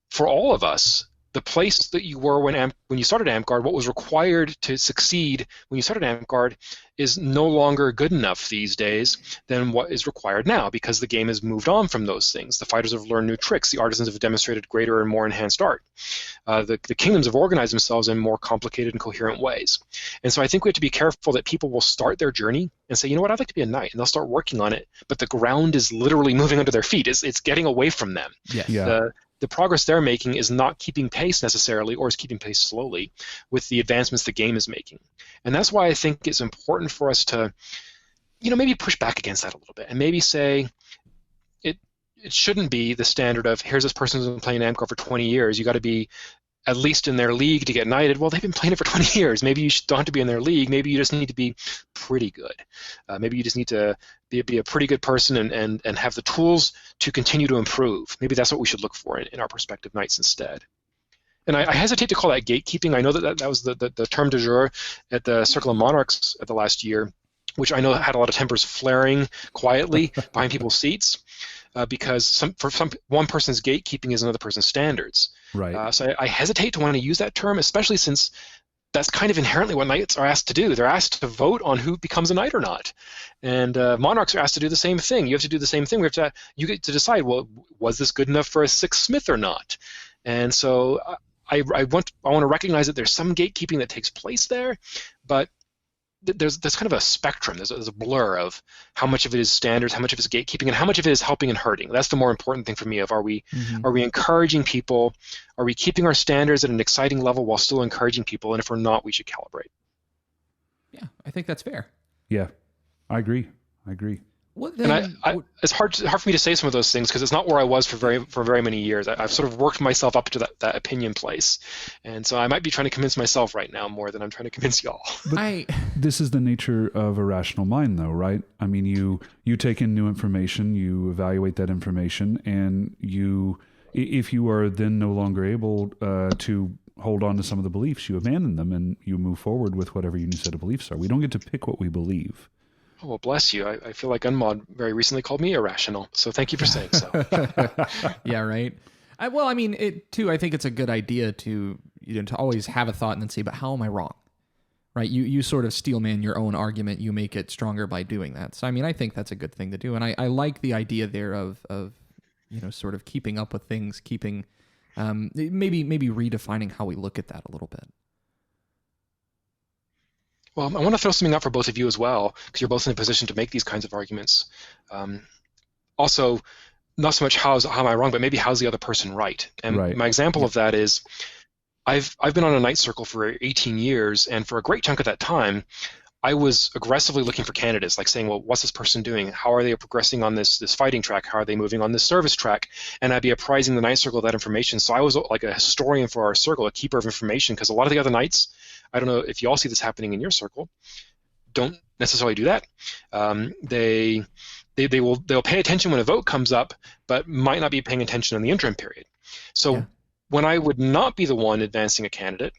for all of us, the place that you were when you started Amtgard, what was required to succeed when you started Amtgard, is no longer good enough these days than what is required now, because the game has moved on from those things. The fighters have learned new tricks. The artisans have demonstrated greater and more enhanced art. The kingdoms have organized themselves in more complicated and coherent ways. And so I think we have to be careful that people will start their journey and say, you know what, I'd like to be a knight, and they'll start working on it, but the ground is literally moving under their feet. It's getting away from them. Yes. Yeah. The progress they're making is not keeping pace necessarily, or is keeping pace slowly with the advancements the game is making. And that's why I think it's important for us to, maybe push back against that a little bit, and maybe say it shouldn't be the standard of, here's this person who's been playing Amtgard for 20 years, you got to be at least in their league to get knighted. Well, they've been playing it for 20 years. Maybe you don't have to be in their league. Maybe you just need to be pretty good. Maybe you just need to be a pretty good person and have the tools to continue to improve. Maybe that's what we should look for in our prospective knights instead. And I hesitate to call that gatekeeping. I know that was the term du jour at the Circle of Monarchs at the last year, which I know had a lot of tempers flaring quietly behind people's seats, because one person's gatekeeping is another person's standards. Right. So I hesitate to want to use that term, especially since that's kind of inherently what knights are asked to do. They're asked to vote on who becomes a knight or not. And monarchs are asked to do the same thing. You have to do the same thing. You get to decide, well, was this good enough for a sixth smith or not? And so I want to recognize that there's some gatekeeping that takes place there, but there's kind of a spectrum. There's a blur of how much of it is standards, how much of it is gatekeeping, and how much of it is helping and hurting. That's the more important thing for me. Are we encouraging people? Are we keeping our standards at an exciting level while still encouraging people? And if we're not, we should calibrate. Yeah, I think that's fair. Yeah, I agree. What then, and it's hard for me to say some of those things because it's not where I was for very many years. I've sort of worked myself up to that opinion place, and so I might be trying to convince myself right now more than I'm trying to convince y'all. But this is the nature of a rational mind, though, right? I mean, you take in new information, you evaluate that information, and if you are then no longer able to hold on to some of the beliefs, you abandon them and you move forward with whatever your new set of beliefs are. We don't get to pick what we believe. Oh, well, bless you. I feel like Unmod very recently called me irrational, so thank you for saying so. Yeah, right. I think it's a good idea to always have a thought and then say, but how am I wrong? Right? You sort of steelman your own argument. You make it stronger by doing that. So, I think that's a good thing to do. And I like the idea there of sort of keeping up with things, keeping maybe redefining how we look at that a little bit. Well, I want to throw something out for both of you as well, because you're both in a position to make these kinds of arguments. Also, not so much how am I wrong, but maybe how's the other person right? And right. My example of that is I've been on a night circle for 18 years, and for a great chunk of that time, I was aggressively looking for candidates, like saying, well, what's this person doing? How are they progressing on this fighting track? How are they moving on this service track? And I'd be apprising the night circle of that information. So I was like a historian for our circle, a keeper of information, because a lot of the other knights, I don't know if you all see this happening in your circle, don't necessarily do that. They'll pay attention when a vote comes up, but might not be paying attention in the interim period. So when I would not be the one advancing a candidate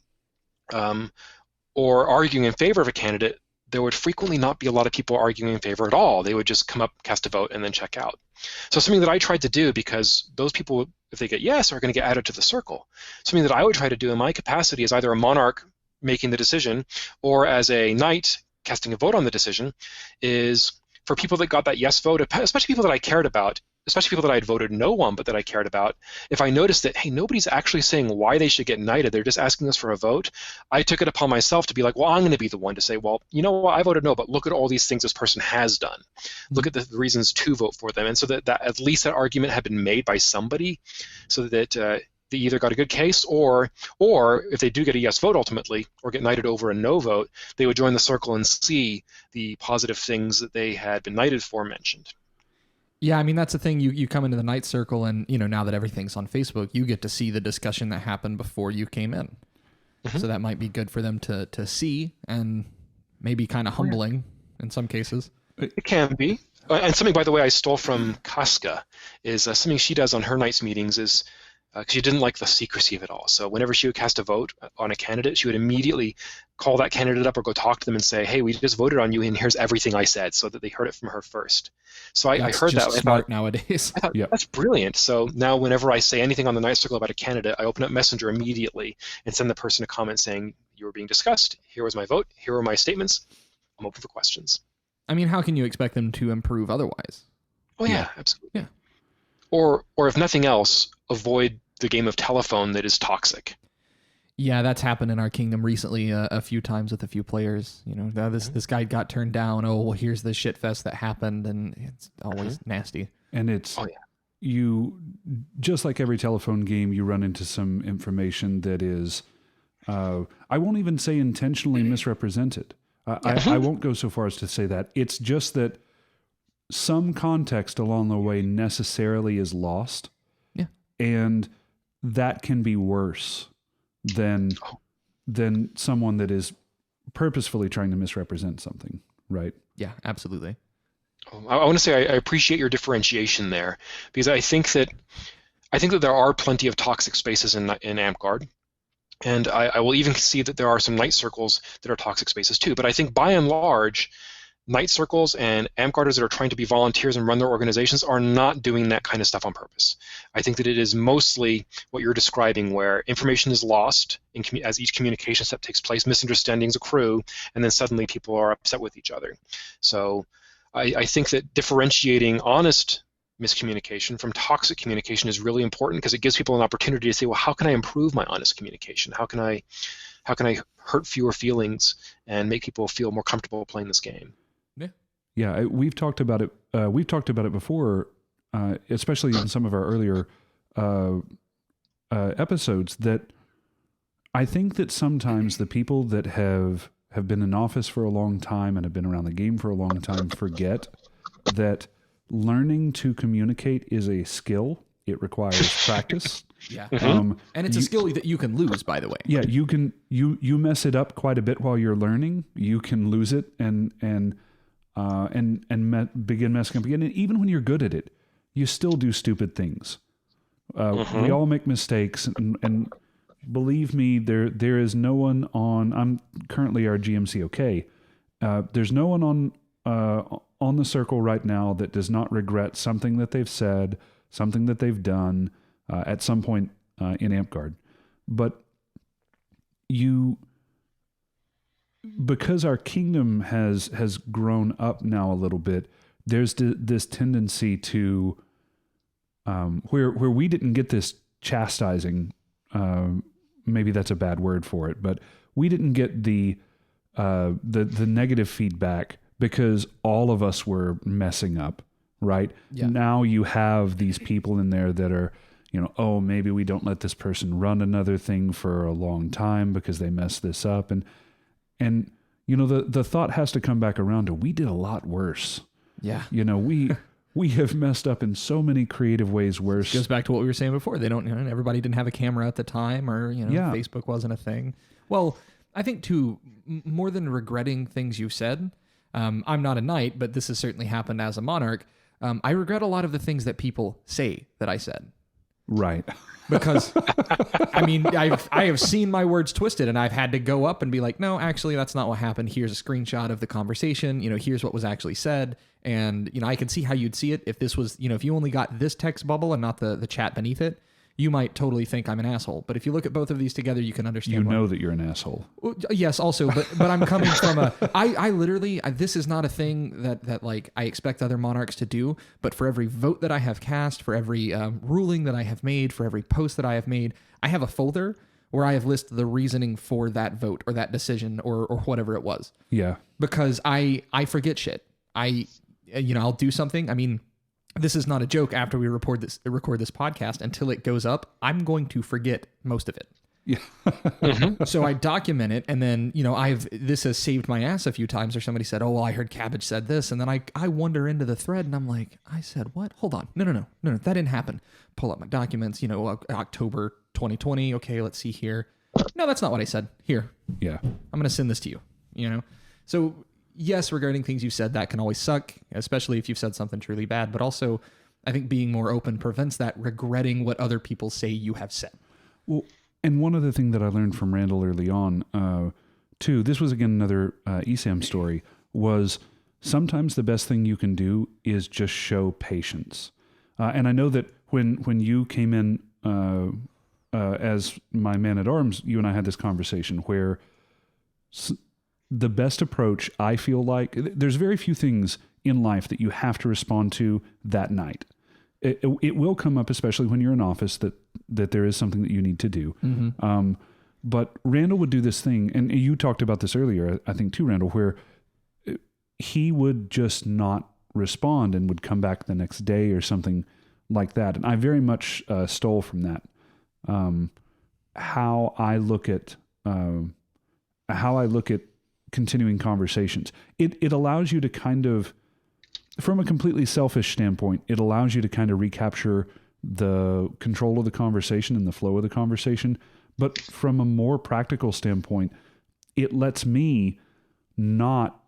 or arguing in favor of a candidate, there would frequently not be a lot of people arguing in favor at all. They would just come up, cast a vote, and then check out. So something that I tried to do, because those people, if they get yes, are going to get added to the circle. Something that I would try to do in my capacity as either a monarch making the decision or as a knight casting a vote on the decision is for people that got that yes vote, especially people that I cared about, especially people that I had voted no on but that I cared about, if I noticed that, hey, nobody's actually saying why they should get knighted, they're just asking us for a vote, I took it upon myself to be like, well, I'm going to be the one to say, well, you know what, I voted no, but look at all these things this person has done. Look at the reasons to vote for them. And so that at least that argument had been made by somebody so that they either got a good case or if they do get a yes vote ultimately or get knighted over a no vote, they would join the circle and see the positive things that they had been knighted for mentioned. Yeah, I mean, that's the thing. You come into the Night Circle and, now that everything's on Facebook, you get to see the discussion that happened before you came in. Mm-hmm. So that might be good for them to see and maybe kind of humbling in some cases. It can be. And something, by the way, I stole from Casca is something she does on her Knights meetings is because she didn't like the secrecy of it all. So whenever she would cast a vote on a candidate, she would immediately call that candidate up or go talk to them and say, hey, we just voted on you, and here's everything I said, so that they heard it from her first. So I heard that. Smart nowadays. I thought, that's brilliant. So now whenever I say anything on the Night Circle about a candidate, I open up Messenger immediately and send the person a comment saying, you were being discussed. Here was my vote. Here were my statements. I'm open for questions. I mean, how can you expect them to improve otherwise? Oh, yeah, absolutely. Yeah. Or if nothing else, avoid the game of telephone that is toxic. Yeah, that's happened in our kingdom recently a few times with a few players. This guy got turned down. Oh, well, here's the shitfest that happened, and it's always nasty. And it's you, just like every telephone game, you run into some information that is, I won't even say intentionally misrepresented. I won't go so far as to say that. It's just that some context along the way necessarily is lost. Yeah. And that can be worse than someone that is purposefully trying to misrepresent something, right? Yeah, absolutely. I want to say I appreciate your differentiation there, because I think that there are plenty of toxic spaces in Amtgard, and I will even see that there are some night circles that are toxic spaces too. But I think by and large, night circles and Amtgarders that are trying to be volunteers and run their organizations are not doing that kind of stuff on purpose. I think that it is mostly what you're describing, where information is lost as each communication step takes place, misunderstandings accrue, and then suddenly people are upset with each other. So I think that differentiating honest miscommunication from toxic communication is really important, because it gives people an opportunity to say, well, how can I improve my honest communication? How can I hurt fewer feelings and make people feel more comfortable playing this game? Yeah, we've talked about it. We've talked about it before, especially in some of our earlier episodes. That I think that sometimes the people that have been in office for a long time and have been around the game for a long time forget that learning to communicate is a skill. It requires practice. Yeah, and it's a skill that you can lose, by the way. Yeah, you can. You mess it up quite a bit while you're learning. You can lose it and begin messing up again. And even when you're good at it, you still do stupid things. We all make mistakes, and believe me, there is no one on. I'm currently our GMC. Okay, there's no one on the circle right now that does not regret something that they've said, something that they've done at some point in Amtgard. But because our kingdom has grown up now a little bit, there's this tendency to where we didn't get this chastising. Maybe that's a bad word for it, but we didn't get the negative feedback because all of us were messing up, right? Yeah. Now you have these people in there that are, oh, maybe we don't let this person run another thing for a long time because they messed this up, and the thought has to come back around to, we did a lot worse. Yeah. We have messed up in so many creative ways worse. It goes back to what we were saying before. They don't, everybody didn't have a camera at the time, or, Facebook wasn't a thing. Well, I think too, more than regretting things you've said, I'm not a knight, but this has certainly happened as a monarch. I regret a lot of the things that people say that I said. Right. Because, I mean, I have seen my words twisted, and I've had to go up and be like, no, actually, that's not what happened. Here's a screenshot of the conversation. Here's what was actually said. And, I can see how you'd see it if this was, if you only got this text bubble and not the chat beneath it, you might totally think I'm an asshole. But if you look at both of these together, you can understand. That you're an asshole. Yes, also, but I'm coming from I literally, this is not a thing that like I expect other monarchs to do, but for every vote that I have cast, for every ruling that I have made, for every post that I have made, I have a folder where I have listed the reasoning for that vote or that decision or whatever it was. Yeah. Because I forget shit. I'll do something. I mean, this is not a joke. After we record this podcast, until it goes up, I'm going to forget most of it. Yeah. So I document it, and then this has saved my ass a few times. Or somebody said, "Oh, well, I heard Cabbage said this," and then I wander into the thread, and I'm like, "I said what? Hold on, no, that didn't happen." Pull up my documents. October 2020. Okay, let's see here. No, that's not what I said. Here. Yeah. I'm going to send this to you. So. Yes, regarding things you've said, that can always suck, especially if you've said something truly bad. But also, I think being more open prevents that regretting what other people say you have said. Well, and one other thing that I learned from Randall early on, too, this was again another ESAM story, was sometimes the best thing you can do is just show patience. And I know that when you came in as my man-at-arms, you and I had this conversation where... The best approach, I feel like, there's very few things in life that you have to respond to that night. It will come up, especially when you're in office, that there is something that you need to do. Mm-hmm. But Randall would do this thing, and you talked about this earlier, I think too, Randall, where he would just not respond and would come back the next day or something like that. And I very much stole from that. How I look at continuing conversations. It allows you to kind of, from a completely selfish standpoint, it allows you to kind of recapture the control of the conversation and the flow of the conversation. But from a more practical standpoint, it lets me not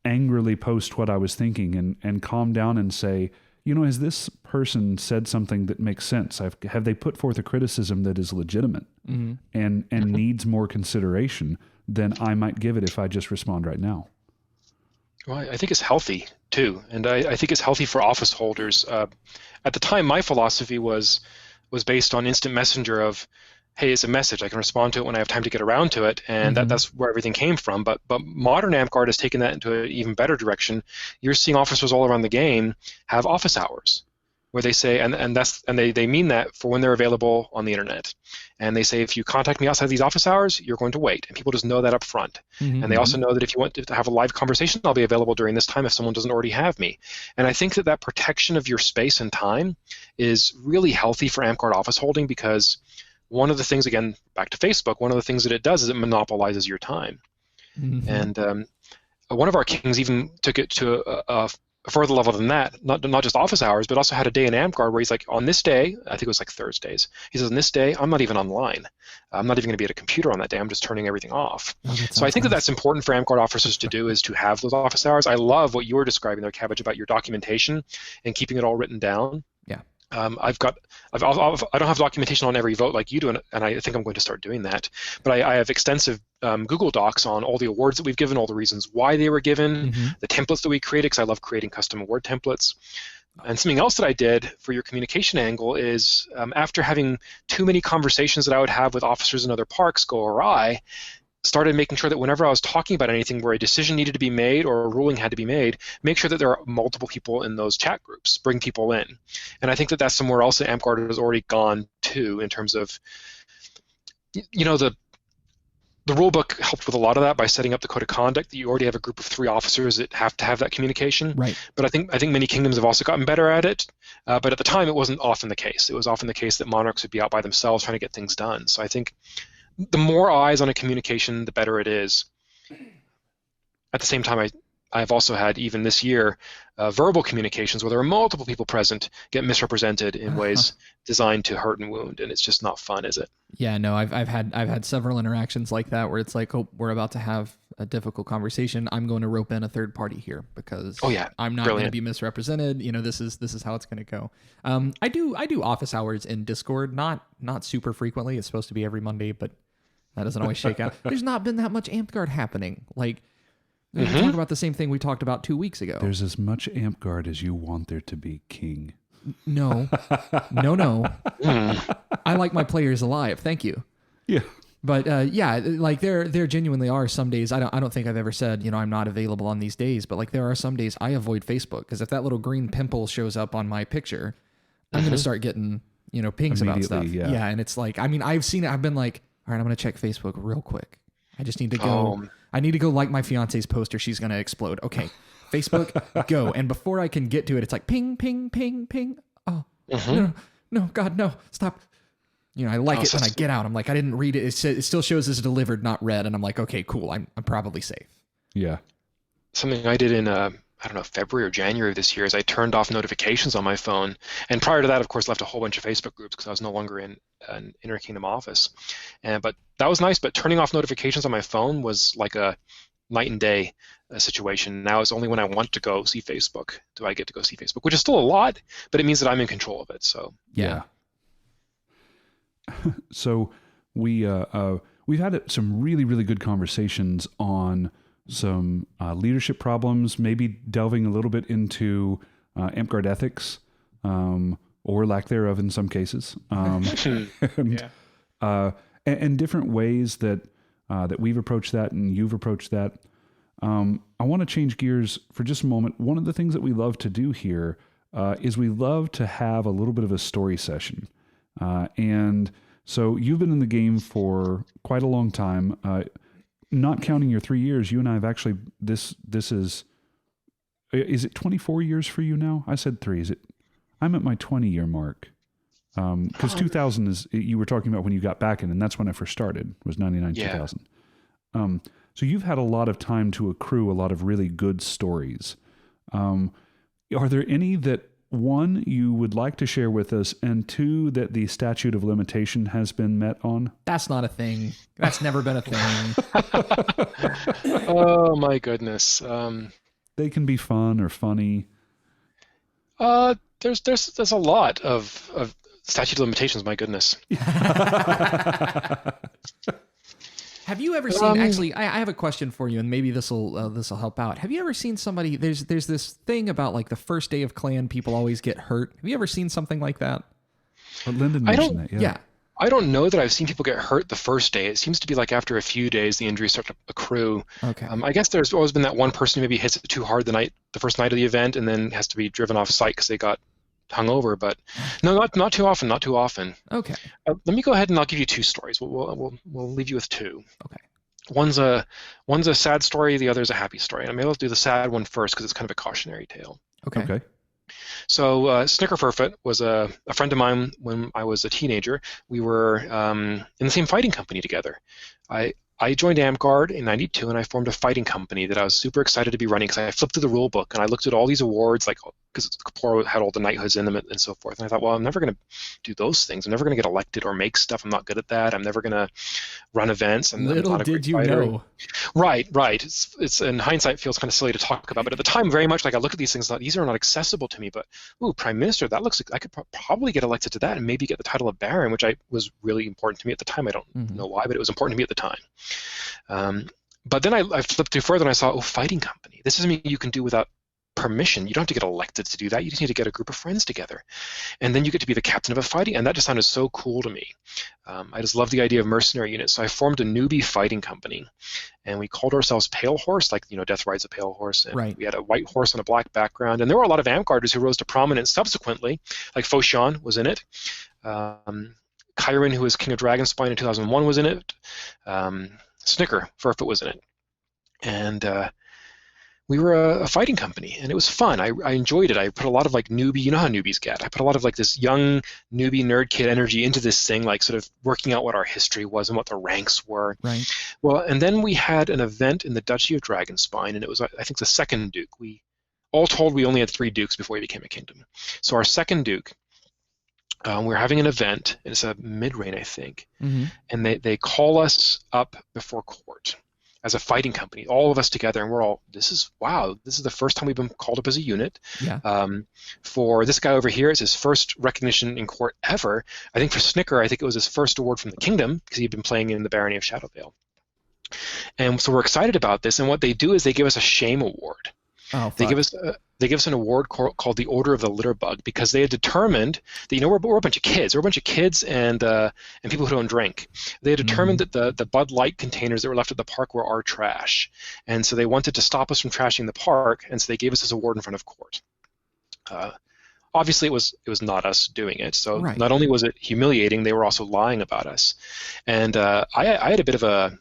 angrily post what I was thinking and calm down and say, has this person said something that makes sense? Have they put forth a criticism that is legitimate and needs more consideration than I might give it if I just respond right now? Well, I think it's healthy too, and I think it's healthy for office holders. At the time, my philosophy was based on instant messenger of, hey, it's a message. I can respond to it when I have time to get around to it, and that's where everything came from. But modern Amtgard has taken that into an even better direction. You're seeing officers all around the game have office hours, where they say, and they mean that for when they're available on the internet. And they say, if you contact me outside these office hours, you're going to wait. And people just know that up front. And they also know that if you want to have a live conversation, I'll be available during this time if someone doesn't already have me. And I think that protection of your space and time is really healthy for Amtgard office holding, because one of the things, again, back to Facebook, one of the things that it does is it monopolizes your time. And one of our kings even took it to a further level than that, not just office hours, but also had a day in Amtgard where he's like, on this day, I think it was like Thursdays, he says, on this day, I'm not even online. I'm not even going to be at a computer on that day. I'm just turning everything off. So I think that's important for Amtgard officers to do, is to have those office hours. I love what you were describing there, Cabbage, about your documentation and keeping it all written down. Yeah. I don't have documentation on every vote like you do, and I think I'm going to start doing that. But I have extensive Google Docs on all the awards that we've given, all the reasons why they were given, the templates that we created, because I love creating custom award templates. And something else that I did for your communication angle is, after having too many conversations that I would have with officers in other parks go awry, started making sure that whenever I was talking about anything where a decision needed to be made or a ruling had to be made, make sure that there are multiple people in those chat groups, bring people in. And I think that that's somewhere else that Amtgard has already gone to, in terms of, the rule book helped with a lot of that by setting up the code of conduct, that you already have a group of 3 officers that have to have that communication. Right. But I think many kingdoms have also gotten better at it. But at the time, it wasn't often the case. It was often the case that monarchs would be out by themselves trying to get things done. So I think the more eyes on a communication, the better it is. At the same time, I've also had, even this year, verbal communications where there are multiple people present get misrepresented in ways designed to hurt and wound, and it's just not fun, is it? Yeah, no, I've had several interactions like that where it's like, oh, we're about to have a difficult conversation. I'm going to rope in a third party here because I'm not going to be misrepresented. This is how it's going to go. I do office hours in Discord, not super frequently. It's supposed to be every Monday, but that doesn't always shake out. There's not been that much Amtgard happening. Like, we talk about the same thing we talked about 2 weeks ago. There's as much Amtgard as you want there to be, King. No. I like my players alive. Thank you. Yeah. But like there genuinely are some days. I don't think I've ever said, I'm not available on these days, but like there are some days I avoid Facebook because if that little green pimple shows up on my picture, I'm going to start getting, pings about stuff. Yeah. And it's like, I've seen it. I've been like, all right, I'm going to check Facebook real quick. I just need to go. I need to go like my fiance's post or she's going to explode. Okay. Facebook, go. And before I can get to it, it's like ping, ping, ping, ping. Oh, no, God, no, stop. I like it and I get out. I'm like, I didn't read it. It still shows as delivered, not read. And I'm like, okay, cool. I'm probably safe. Yeah. Something I did in, February or January of this year is I turned off notifications on my phone. And prior to that, of course, left a whole bunch of Facebook groups because I was no longer in an Inner Kingdom office. But that was nice. But turning off notifications on my phone was like a night and day situation. Now it's only when I want to go see Facebook do I get to go see Facebook, which is still a lot, but it means that I'm in control of it. So yeah. So we've had some really, really good conversations on some leadership problems, maybe delving a little bit into Amtgard ethics, or lack thereof in some cases, and different ways that we've approached that and you've approached that. I want to change gears for just a moment. One of the things that we love to do here is we love to have a little bit of a story session. And so you've been in the game for quite a long time. Not counting your 3 years, you and I have actually, this is it 24 years for you now? I said 3. I'm at my 20-year mark. Because 2000 is, you were talking about when you got back in, and that's when I first started, was 99, 2000. So you've had a lot of time to accrue a lot of really good stories. Are there any that, one, you would like to share with us, and two, that the statute of limitation has been met on? That's not a thing. That's never been a thing. Oh my goodness. They can be fun or funny. There's a lot of statute of limitations. My goodness. Have you ever seen? Actually, I have a question for you, and maybe this will help out. Have you ever seen somebody? There's this thing about like the first day of clan, people always get hurt. Have you ever seen something like that? Lyndon mentioned that. Yeah. I don't know that I've seen people get hurt the first day. It seems to be like after a few days, the injuries start to accrue. Okay. I guess there's always been that one person who maybe hits it too hard the first night of the event, and then has to be driven off site because they got hung over. But no, not too often. Not too often. Okay. Let me go ahead and I'll give you 2 stories. We'll leave you with 2. Okay. One's a sad story. The other's a happy story. And maybe I'll do the sad one first because it's kind of a cautionary tale. Okay. So Snicker Furfoot was a friend of mine when I was a teenager. We were in the same fighting company together. I joined Amtgard in '92, and I formed a fighting company that I was super excited to be running because I flipped through the rule book and I looked at all these awards, like because Kapor had all the knighthoods in them and so forth. And I thought, well, I'm never going to do those things. I'm never going to get elected or make stuff. I'm not good at that. I'm never going to run events. Little did you know. Right. It's in hindsight feels kind of silly to talk about, but at the time, very much like I look at these things, thought these are not accessible to me. But Prime Minister, that looks like I could probably get elected to that and maybe get the title of Baron, which was really important to me at the time. I don't know why, but it was important to me at the time. But then I flipped through further and I saw, fighting company. This is something you can do without permission. You don't have to get elected to do that. You just need to get a group of friends together. And then you get to be the captain of a fighting, and that just sounded so cool to me. I just love the idea of mercenary units. So I formed a newbie fighting company, and we called ourselves Pale Horse, like, Death Rides a Pale Horse. And right. We had a white horse on a black background, and there were a lot of Amtgarders who rose to prominence subsequently, like Foshan was in it. Kyron, who was King of Dragonspine in 2001, was in it. Snicker Furfoot was in it. And we were a fighting company, and it was fun. I enjoyed it. I put a lot of like newbie, you know how newbies get. I put a lot of like this young newbie nerd kid energy into this thing, like sort of working out what our history was and what the ranks were. Right. Well, and then we had an event in the Duchy of Dragonspine, and it was, I think, the second Duke. All told, we only had 3 Dukes before we became a kingdom. So our second Duke, we're having an event, and it's a mid-reign, I think, and they call us up before court as a fighting company, all of us together, and we're all, this is the first time we've been called up as a unit. Yeah. For this guy over here, it's his first recognition in court ever. I think for Snicker, I think it was his first award from the kingdom, because he'd been playing in the Barony of Shadowvale. And so we're excited about this, and what they do is they give us a shame award. Oh, they give us an award called the Order of the Litterbug, because they had determined that, we're a bunch of kids. We're a bunch of kids and people who don't drink. They had determined that the Bud Light containers that were left at the park were our trash, and so they wanted to stop us from trashing the park, and so they gave us this award in front of court. Obviously, it was not us doing it. So Right. Not only was it humiliating, they were also lying about us, and I had a bit of an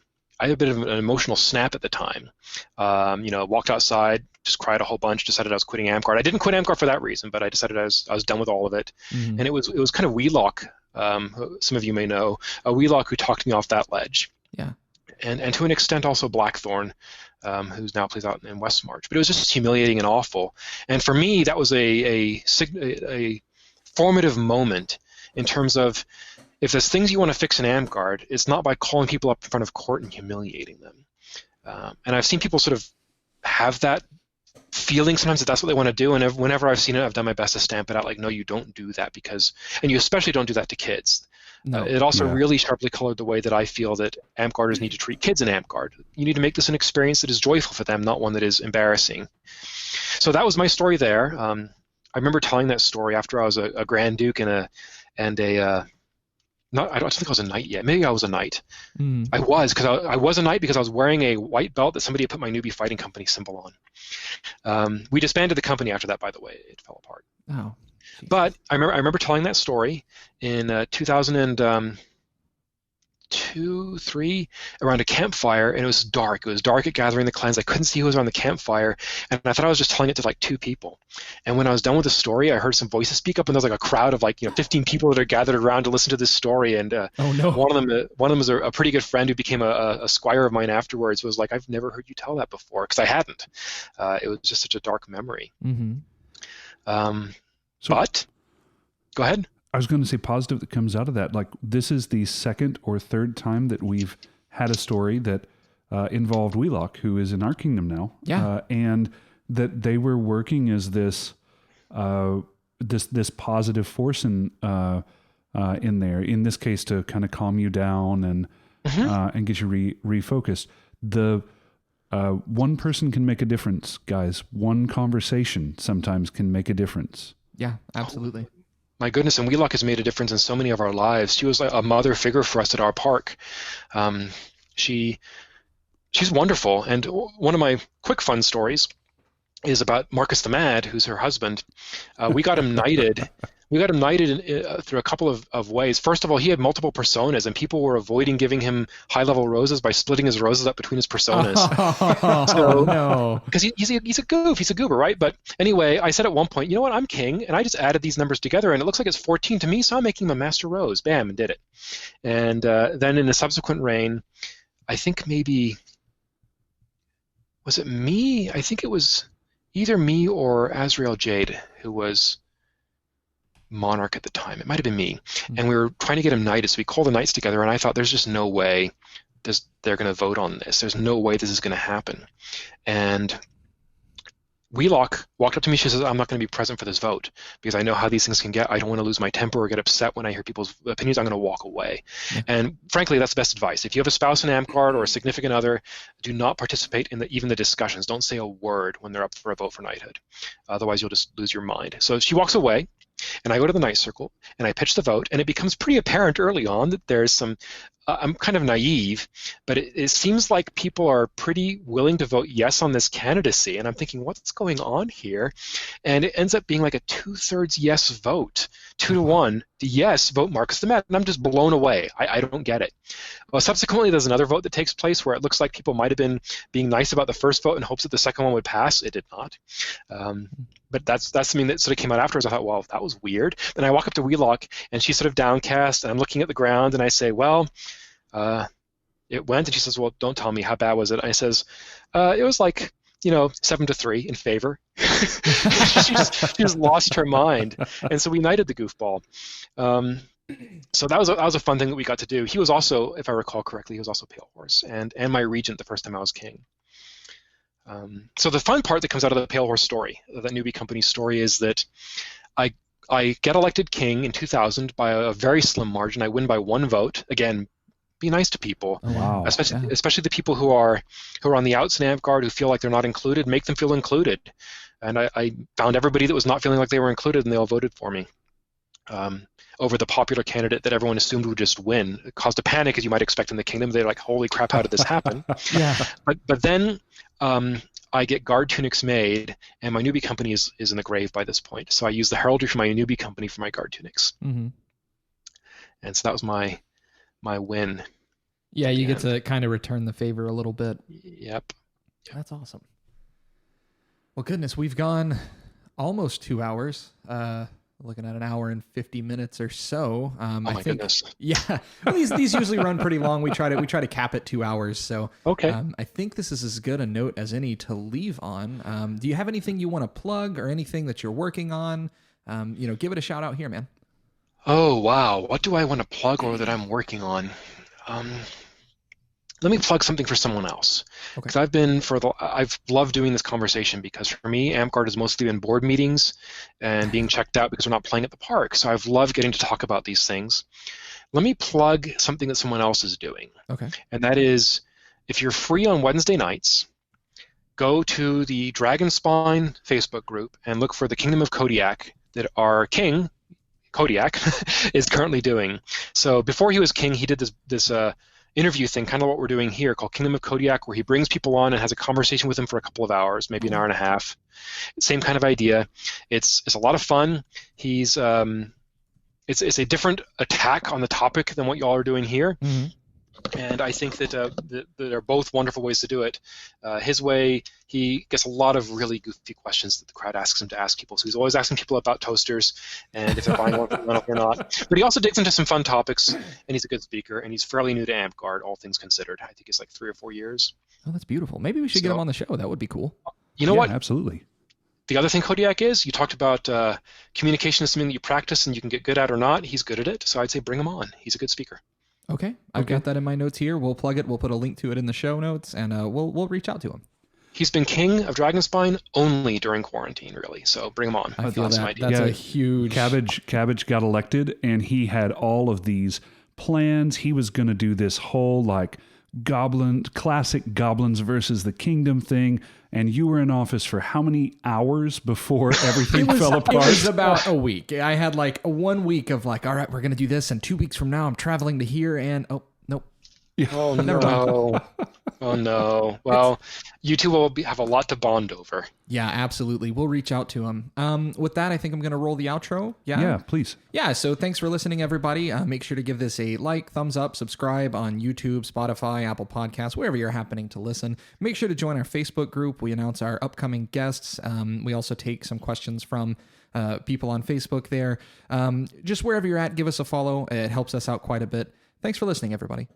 emotional snap at the time. Walked outside, just cried a whole bunch, decided I was quitting Amtgard. I didn't quit Amtgard for that reason, but I decided I was done with all of it. And it was kind of Wheelock, some of you may know, Wheelock who talked me off that ledge. Yeah. And to an extent also Blackthorn, who's now plays out in Westmarch. But it was just humiliating and awful. And for me, that was a formative moment in terms of, if there's things you want to fix in Amtgard, it's not by calling people up in front of court and humiliating them. And I've seen people sort of have that feeling sometimes that that's what they want to do, and whenever I've seen it, I've done my best to stamp it out, like, no, you don't do that, and you especially don't do that to kids. No. It also really sharply colored the way that I feel that Amtgarders need to treat kids in Amtgard. You need to make this an experience that is joyful for them, not one that is embarrassing. So that was my story there. I remember telling that story after I was a Grand Duke I don't think I was a knight yet. Maybe I was a knight. I was a knight because I was wearing a white belt that somebody had put my newbie fighting company symbol on. We disbanded the company after that, by the way. It fell apart. Oh. But I remember telling that story in 2002, 2003, around a campfire, and it was dark. It was dark at Gathering the Clans. I couldn't see who was around the campfire, and I thought I was just telling it to like 2 people. And when I was done with the story, I heard some voices speak up, and there was like a crowd of 15 people that are gathered around to listen to this story. And one of them was a pretty good friend who became a squire of mine afterwards. Was like, I've never heard you tell that before, because I hadn't. It was just such a dark memory. But go ahead. I was going to say positive that comes out of that. Like, this is the second or third time that we've had a story that involved Wheelock, who is in our kingdom now. Yeah. And that they were working as this positive force in there. In this case, to kind of calm you down and get you refocused. The one person can make a difference, guys. One conversation sometimes can make a difference. Yeah, absolutely. My goodness, and Wheelock has made a difference in so many of our lives. She was like a mother figure for us at our park. She's wonderful. And one of my quick fun stories is about Marcus the Mad, who's her husband. We got him knighted. We got him knighted through a couple of ways. First of all, he had multiple personas, and people were avoiding giving him high-level roses by splitting his roses up between his personas. No. Because he's a goof, he's a goober, right? But anyway, I said at one point, you know what, I'm king, and I just added these numbers together, and it looks like it's 14 to me, so I'm making him a Master Rose. Bam, and did it. And then in a subsequent reign, I think maybe, was it me? I think it was either me or Azrael Jade, who was monarch at the time. It might have been me. And we were trying to get him knighted, so we called the knights together, and I thought, there's just no way they're going to vote on this. There's no way this is going to happen. And Wheelock walked up to me. She says, I'm not going to be present for this vote because I know how these things can get. I don't want to lose my temper or get upset when I hear people's opinions. I'm going to walk away. Yeah. And frankly, that's the best advice. If you have a spouse in Amtgard or a significant other, do not participate in even the discussions. Don't say a word when they're up for a vote for knighthood. Otherwise, you'll just lose your mind. So she walks away. And I go to the Knight Circle, and I pitch the vote, and it becomes pretty apparent early on that there's some I'm kind of naive, but it seems like people are pretty willing to vote yes on this candidacy. And I'm thinking, what's going on here? And it ends up being like a 2/3 yes vote, 2-1. The yes vote Marcus the Mad. And I'm just blown away. I don't get it. Well, subsequently, there's another vote that takes place where it looks like people might have been being nice about the first vote in hopes that the second one would pass. It did not. But that's something that sort of came out afterwards. I thought, well, that was weird. Then I walk up to Wheelock, and she's sort of downcast, and I'm looking at the ground, and I say, well, it went. And she says, well, don't tell me. How bad was it? And I says, it was like, 7-3 in favor. she just lost her mind. And so we knighted the goofball. So that was a fun thing that we got to do. He was also, if I recall correctly, he was also Pale Horse and my regent the first time I was king. So the fun part that comes out of the Pale Horse story, that newbie company story, is that I get elected king in 2000 by a very slim margin. I win by 1 vote. Again, be nice to people, Wow. especially the people who are on the outs in Amtgard, who feel like they're not included. Make them feel included. And I found everybody that was not feeling like they were included, and they all voted for me over the popular candidate that everyone assumed would just win. It caused a panic, as you might expect in the kingdom. They're like, holy crap, how did this happen? Yeah. But then I get guard tunics made, and my newbie company is in the grave by this point. So I use the heraldry from my newbie company for my guard tunics. Mm-hmm. And so that was my win. Yeah, you get to kind of return the favor a little bit. Yep. That's awesome. Well, goodness, we've gone almost 2 hours. Looking at an hour and 50 minutes or so. My goodness. Yeah, well, these usually run pretty long. We try to cap at 2 hours. So okay. I think this is as good a note as any to leave on. Do you have anything you want to plug or anything that you're working on? Give it a shout out here, man. Oh wow, what do I want to plug or that I'm working on? Let me plug something for someone else, because I've loved doing this conversation, because for me, Amtgard has mostly been board meetings and being checked out because we're not playing at the park. So I've loved getting to talk about these things. Let me plug something that someone else is doing. Okay. And that is, if you're free on Wednesday nights, go to the Dragonspine Facebook group and look for the Kingdom of Kodiak that our king, Kodiak, is currently doing. So before he was king, he did this interview thing, kind of what we're doing here, called Kingdom of Kodiak, where he brings people on and has a conversation with them for a couple of hours, maybe an hour and a half. Same kind of idea. It's a lot of fun. He's it's a different attack on the topic than what y'all are doing here. Mm-hmm. And I think that they're both wonderful ways to do it. His way, he gets a lot of really goofy questions that the crowd asks him to ask people. So he's always asking people about toasters and if they're buying one or not. But he also digs into some fun topics, and he's a good speaker, and he's fairly new to Amtgard, all things considered. I think he's like 3 or 4 years. Oh, that's beautiful. Maybe we should get him on the show. That would be cool. You know what? Absolutely. The other thing Kodiak is, you talked about communication is something that you practice and you can get good at or not. He's good at it, so I'd say bring him on. He's a good speaker. Okay, I've got that in my notes here. We'll plug it. We'll put a link to it in the show notes, and we'll reach out to him. He's been king of Dragonspine only during quarantine, really. So bring him on. I feel that. That's a huge... Cabbage got elected, and he had all of these plans. He was going to do this whole classic goblins versus the kingdom thing. And you were in office for how many hours before everything fell apart? It was about a week. I had 1 week of all right, we're going to do this. And 2 weeks from now, I'm traveling to here. And nope. Oh, no. Oh, no. Well, you two will have a lot to bond over. Yeah, absolutely. We'll reach out to him. With that, I think I'm going to roll the outro. Yeah? Yeah, please. Yeah, so thanks for listening, everybody. Make sure to give this a like, thumbs up, subscribe on YouTube, Spotify, Apple Podcasts, wherever you're happening to listen. Make sure to join our Facebook group. We announce our upcoming guests. We also take some questions from people on Facebook there. Just wherever you're at, give us a follow. It helps us out quite a bit. Thanks for listening, everybody.